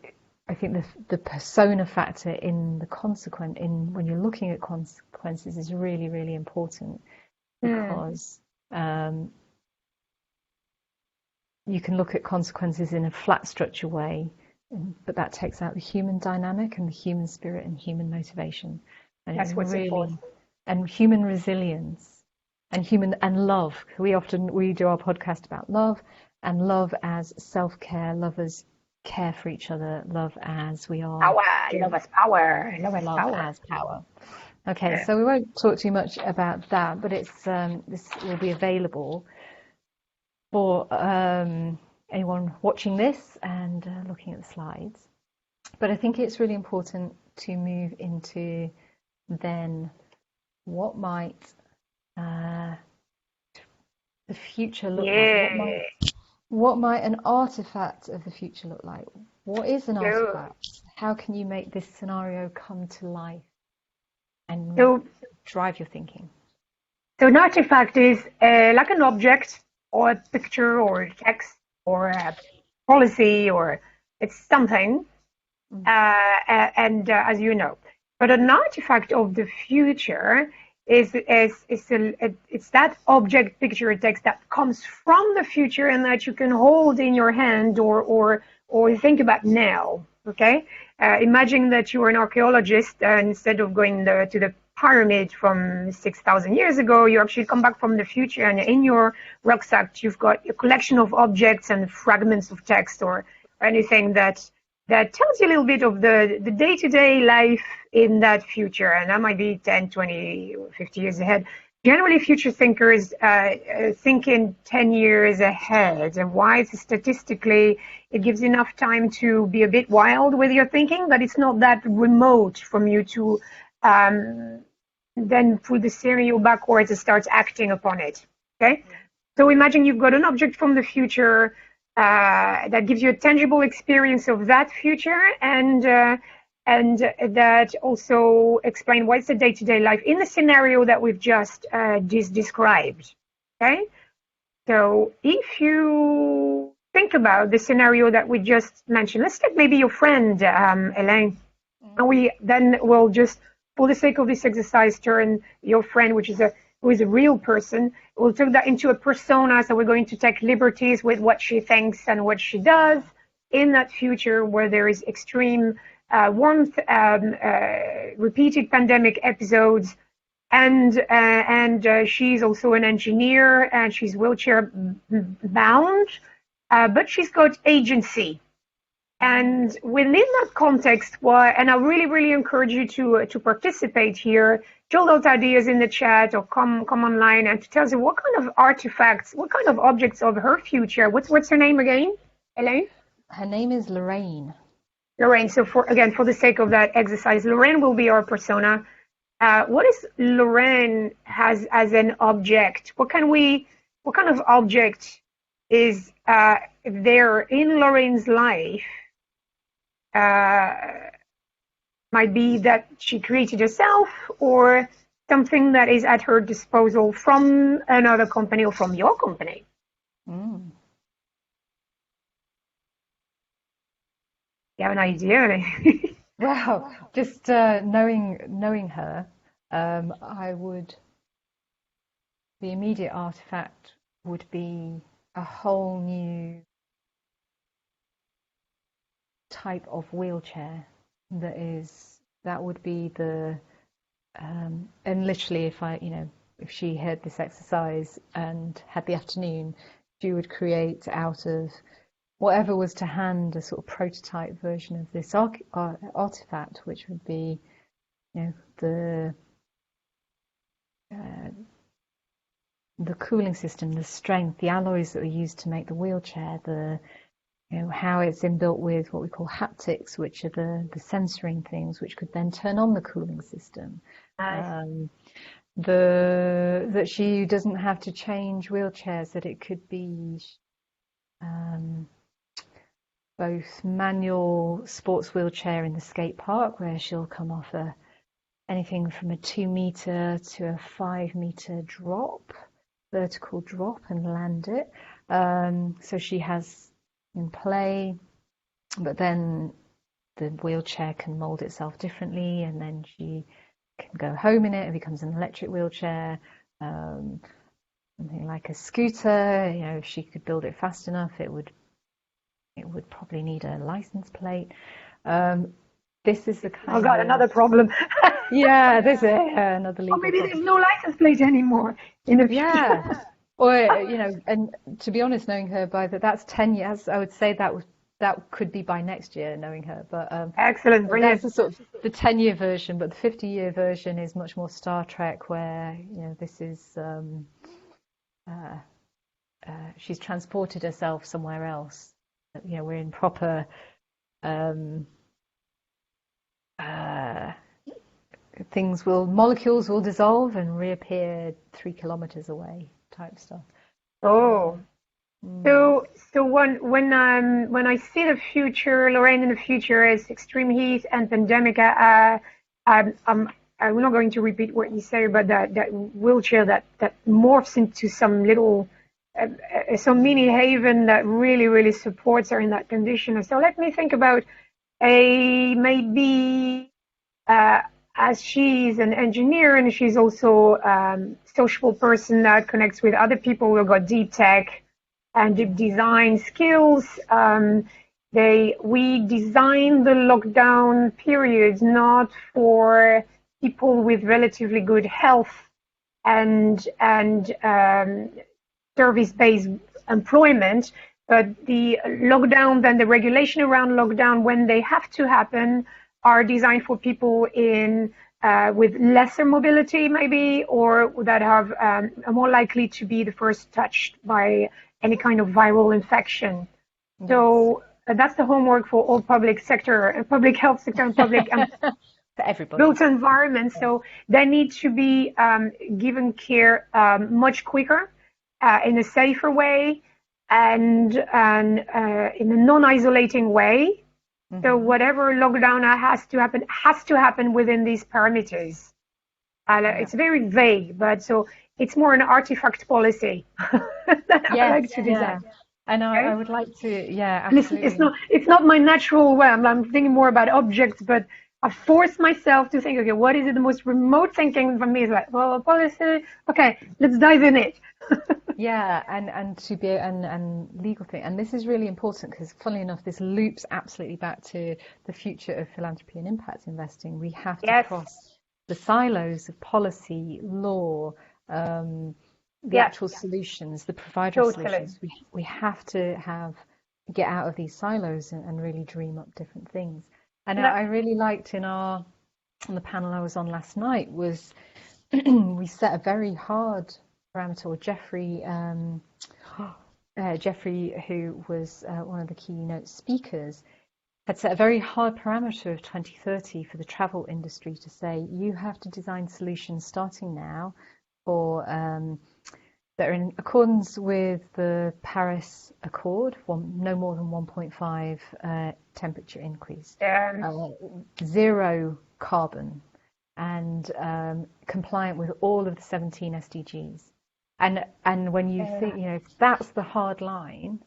think the persona factor in when you're looking at consequences is really, really important because you can look at consequences in a flat structure way, but that takes out the human dynamic and the human spirit and human motivation. And That's what's important. And human resilience and love. We do our podcast about love, and love as self-care, love as care for each other, love as we are. Power, love as power, love as power. Okay, so we won't talk too much about that, but this will be available for anyone watching this and looking at the slides. But I think it's really important to move into then what might the future look like? What might an artifact of the future look like? What is an artifact? How can you make this scenario come to life and drive your thinking? So an artifact is like an object or a picture or a text or a policy, or it's something, and as you know. But an artifact of the future it's that object picture text that comes from the future and that you can hold in your hand or think about now. Okay, imagine that you are an archaeologist and instead of going to the pyramid from 6,000 years ago, you actually come back from the future, and in your rucksack you've got a collection of objects and fragments of text or anything that tells you a little bit of the day-to-day life in that future, and that might be 10, 20, 50 years ahead. Generally, future thinkers think in 10 years ahead, and why? Statistically, it gives enough time to be a bit wild with your thinking, but it's not that remote from you to then pull the scenario backwards and start acting upon it. Okay? So imagine you've got an object from the future that gives you a tangible experience of that future, and that also explain what's the day-to-day life in the scenario that we've just described. Okay, so if you think about the scenario that we just mentioned, let's take maybe your friend Elaine, and we then will just, for the sake of this exercise, turn your friend, who is a real person. We'll turn that into a persona, so we're going to take liberties with what she thinks and what she does in that future where there is extreme warmth, repeated pandemic episodes, and she's also an engineer, and she's wheelchair bound, but she's got agency. And within that context, and I really, really encourage you to participate here, jolt out ideas in the chat or come online and to tell us what kind of artifacts, what kind of objects of her future. What's her name again, Elaine? Her name is Lorraine. Lorraine. So for the sake of that exercise, Lorraine will be our persona. What is Lorraine has as an object? What kind of object is there in Lorraine's life? Might be that she created herself, or something that is at her disposal from another company or from your company. You have an idea? Well, just knowing her, the immediate artifact would be a whole new type of wheelchair that would be the and literally if she had this exercise and had the afternoon, she would create out of whatever was to hand a sort of prototype version of this artifact, which would be the cooling system, the strength, the alloys that were used to make the wheelchair, how it's inbuilt with what we call haptics, which are the sensoring things, which could then turn on the cooling system. Nice. That she doesn't have to change wheelchairs, that it could be both manual sports wheelchair in the skate park, where she'll come off anything from a 2-meter to a 5-meter drop, vertical drop, and land it. So she has in play, but then the wheelchair can mold itself differently, and then she can go home in it. It becomes an electric wheelchair, something like a scooter. If she could build it fast enough, it would probably need a license plate. This is the kind Oh God, another problem. Yeah, there's another legal Or maybe problem. there's no license plate anymore in the future. Yeah. Or, and to be honest, knowing her that's 10 years, I would say that could be by next year, knowing her. But Excellent, brilliant. that's the sort of the 10-year version, but the 50-year version is much more Star Trek, where this is she's transported herself somewhere else. We're in proper molecules will dissolve and reappear 3 kilometers away, type stuff. Oh, so when I see the future, Lorraine in the future as extreme heat and pandemic, I'm not going to repeat what you say, but that wheelchair that morphs into some little some mini haven that really, really supports her in that condition. So let me think about maybe as she's an engineer and she's also social person that connects with other people who've got deep tech and deep design skills. We designed the lockdown periods not for people with relatively good health and service-based employment, but the lockdown, then the regulation around lockdown when they have to happen are designed for people in with lesser mobility maybe, or that have are more likely to be the first touched by any kind of viral infection. Yes. So that's the homework for all public sector, public health sector and public for everybody. Built environments. So they need to be given care much quicker, in a safer way, and in a non-isolating way. Mm-hmm. So whatever lockdown has to happen within these parameters. It's very vague, but so it's more an artifact policy that I like to design. Yeah. And I would like to, absolutely. It's not my natural way. I'm thinking more about objects, but I force myself to think, okay, what is it? The most remote thinking for me is like, well, policy, okay, let's dive in it. Yeah, and to be and legal thing, and this is really important because, funnily enough, this loops absolutely back to the future of philanthropy and impact investing. We have to cross the silos of policy, law, the actual solutions, the provider solutions. We have to get out of these silos and really dream up different things. And I really liked on the panel I was on last night was we set a very hard parameter. Or Jeffrey, who was one of the keynote speakers, had set a very hard parameter of 2030 for the travel industry to say you have to design solutions starting now for that are in accordance with the Paris Accord, no more than 1.5 temperature increase, zero carbon, and compliant with all of the 17 SDGs. And when you think, that's the hard line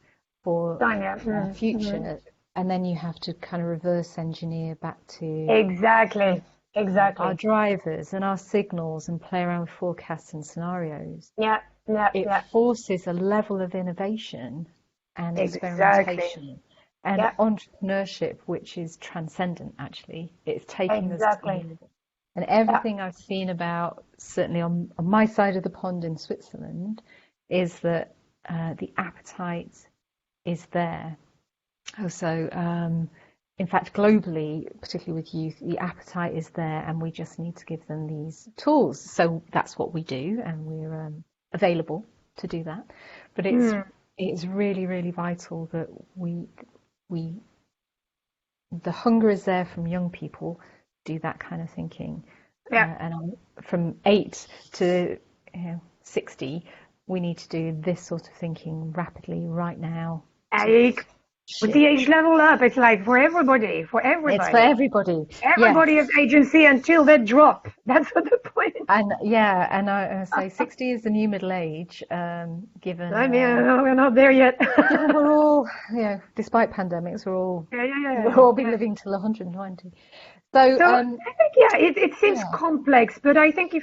for the future, and then you have to kind of reverse engineer back to exactly our drivers and our signals and play around with forecasts and scenarios. It forces a level of innovation and experimentation and entrepreneurship, which is transcendent. Actually, it's taking us to and everything I've seen about, certainly on my side of the pond in Switzerland, is that the appetite is there. So, in fact, globally, particularly with youth, the appetite is there, and we just need to give them these tools. So that's what we do, and we're available to do that. But it's really, really vital that the hunger is there from young people to do that kind of thinking. And from 8 to 60, we need to do this sort of thinking rapidly right now. With the age level up, it's like for everybody. It's for everybody. Everybody has agency until they drop. That's what the point is. And I say 60 is the new middle age, given. We're not there yet. Given we're all, despite pandemics, we're all we'll all be living till 120. So I think it seems complex, but I think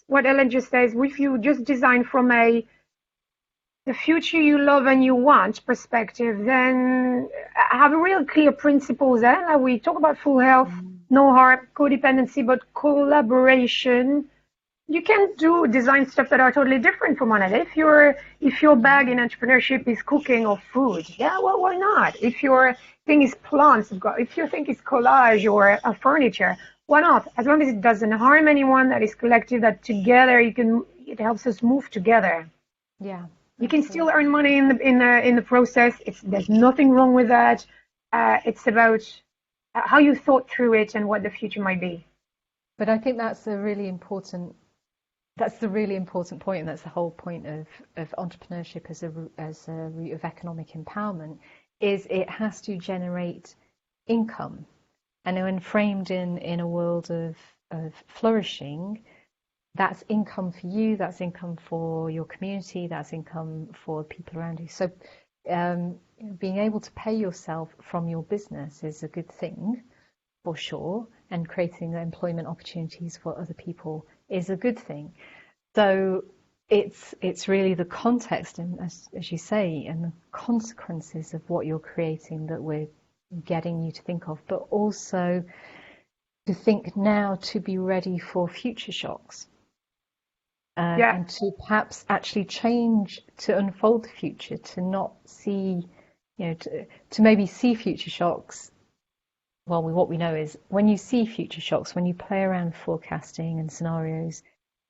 what Ellen just says, if you just design from the future you love and you want perspective, then have a real clear principles there. Like we talk about full health, no harm, codependency, but collaboration. You can do design stuff that are totally different from one another. If your bag in entrepreneurship is cooking or food, well, why not? If your thing is plants, if your thing is collage or furniture, why not? As long as it doesn't harm anyone, that is collective, that together it helps us move together. Yeah. You can still earn money in the process. There's nothing wrong with that. It's about how you thought through it and what the future might be. But I think that's the really important point, and that's the whole point of entrepreneurship as a route of economic empowerment. Is it has to generate income, and when framed in a world of flourishing, that's income for you, that's income for your community, that's income for people around you. So being able to pay yourself from your business is a good thing. for sure, and creating employment opportunities for other people is a good thing. So it's really the context and as you say, and the consequences of what you're creating that we're getting you to think of, but also to think now to be ready for future shocks. And to perhaps actually change, to unfold the future, to not see, to maybe see future shocks. Well, what we know is when you see future shocks, when you play around forecasting and scenarios,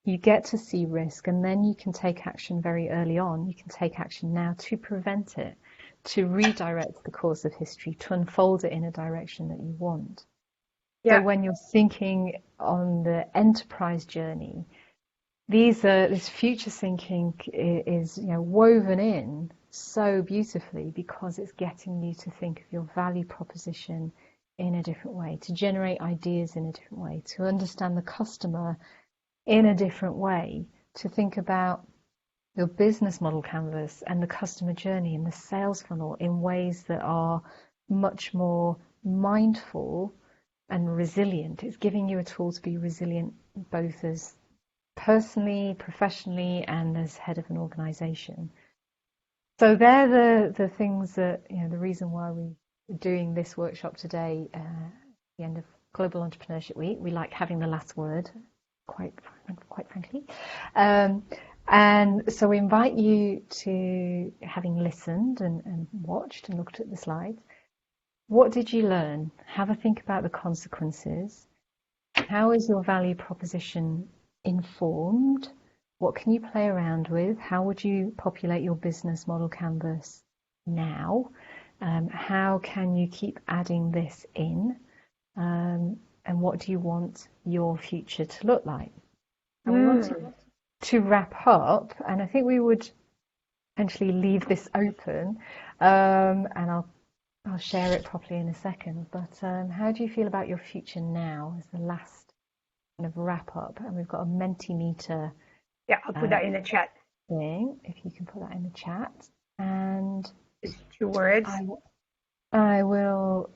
you get to see risk, and then you can take action very early on. You can take action now to prevent it, to redirect the course of history, to unfold it in a direction that you want. So when you're thinking on the enterprise journey, this future thinking is woven in so beautifully because it's getting you to think of your value proposition in a different way, to generate ideas in a different way, to understand the customer in a different way, to think about your business model canvas and the customer journey and the sales funnel in ways that are much more mindful and resilient. It's giving you a tool to be resilient both as personally, professionally, and as head of an organization. So they're the things that, the reason why we're doing this workshop today, at the end of Global Entrepreneurship Week. We like having the last word, quite frankly. And so we invite you to, having listened and watched and looked at the slides, what did you learn? Have a think about the consequences. How is your value proposition informed? What can you play around with? How would you populate your business model canvas now? How can you keep adding this in? And what do you want your future to look like? And we want to wrap up, and I think we would potentially leave this open, and I'll share it properly in a second. But how do you feel about your future now as the last kind of wrap up? And we've got a Mentimeter. Yeah, I'll put that in the chat. Thing, if you can put that in the chat. And just 2 words. I will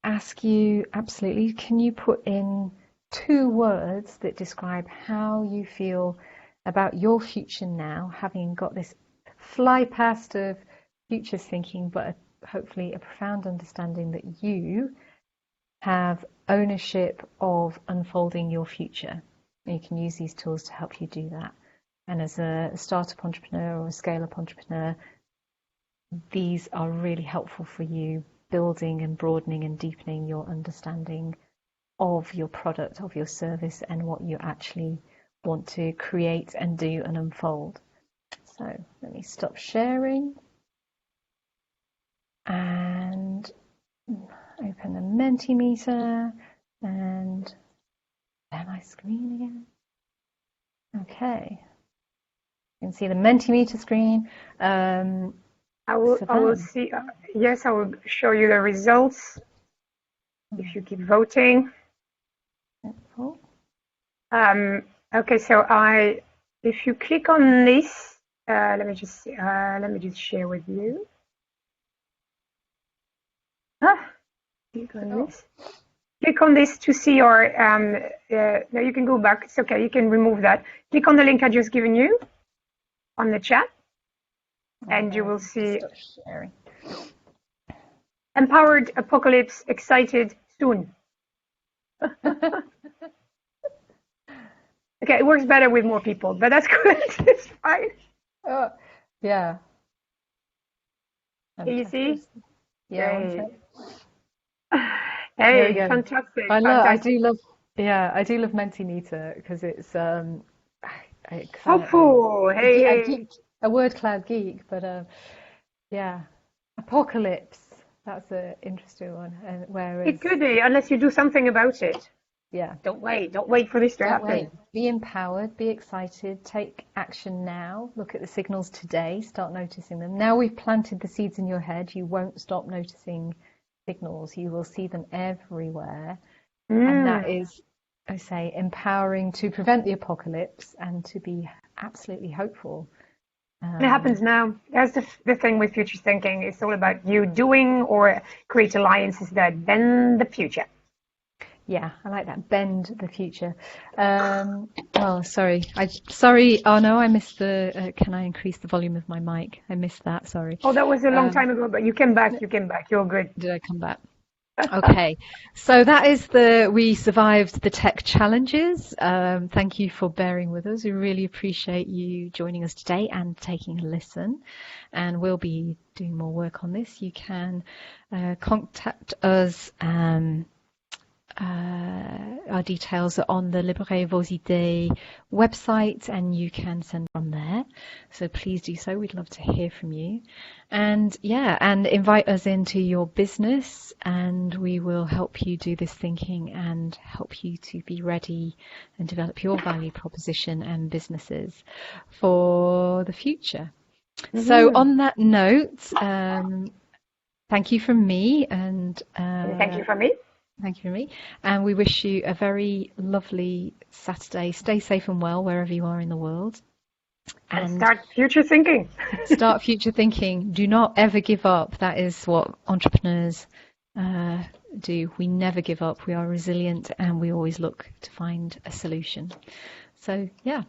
ask you, absolutely, can you put in 2 words that describe how you feel about your future now, having got this fly past of future thinking, but hopefully a profound understanding that you have ownership of unfolding your future. And you can use these tools to help you do that. And as a startup entrepreneur or a scale-up entrepreneur, these are really helpful for you, building and broadening and deepening your understanding of your product, of your service, and what you actually want to create and do and unfold. So let me stop sharing and open the Mentimeter and share my screen again. Okay. You can see the Mentimeter screen. I will see. Yes, I will show you the results if you keep voting. Okay, so if you click on this, let me just share with you. Click on this. Click on this to see your. No, you can go back. It's okay. You can remove that. Click on the link I just given you on the chat, and you will see. Sharing. Empowered Apocalypse, excited soon. Okay, it works better with more people, but that's good. It's fine. Yeah. Can you see? Yeah. Hey, fantastic. I do love Mentimeter because it's helpful. A word cloud geek, but yeah, apocalypse. That's an interesting one. Whereas it could be, unless you do something about it. Yeah. Don't wait for this to happen. Wait. Be empowered, be excited, take action now. Look at the signals today, start noticing them. Now we've planted the seeds in your head, you won't stop noticing signals. You will see them everywhere. And that is, I say, empowering to prevent the apocalypse and to be absolutely hopeful. It happens now. That's the thing with future thinking. It's all about you doing or create alliances that bend the future. Yeah, I like that. Bend the future. Oh, sorry. Sorry. Oh no, I missed the. Can I increase the volume of my mic? I missed that. Sorry. Oh, that was a long time ago, but you came back. You came back. You're good. Did I come back? Okay, so that is we survived the tech challenges. Thank you for bearing with us. We really appreciate you joining us today and taking a listen. And we'll be doing more work on this. You can contact us. Our details are on the Libérez vos idées website, and you can send from there. So please do so. We'd love to hear from you. And yeah, and invite us into your business, and we will help you do this thinking and help you to be ready and develop your value proposition and businesses for the future. So on that note, thank you from me, and Thank you from me. thank you from me. And we wish you a very lovely Saturday. Stay safe and well wherever you are in the world. And start future thinking. Start future thinking. Do not ever give up. That is what entrepreneurs do. We never give up. We are resilient, and we always look to find a solution. So yeah,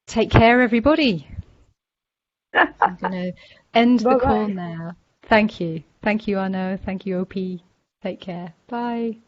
take care, everybody. I'm going to end the call now. Thank you. Thank you, Arnaud. Thank you, OP. Take care. Bye.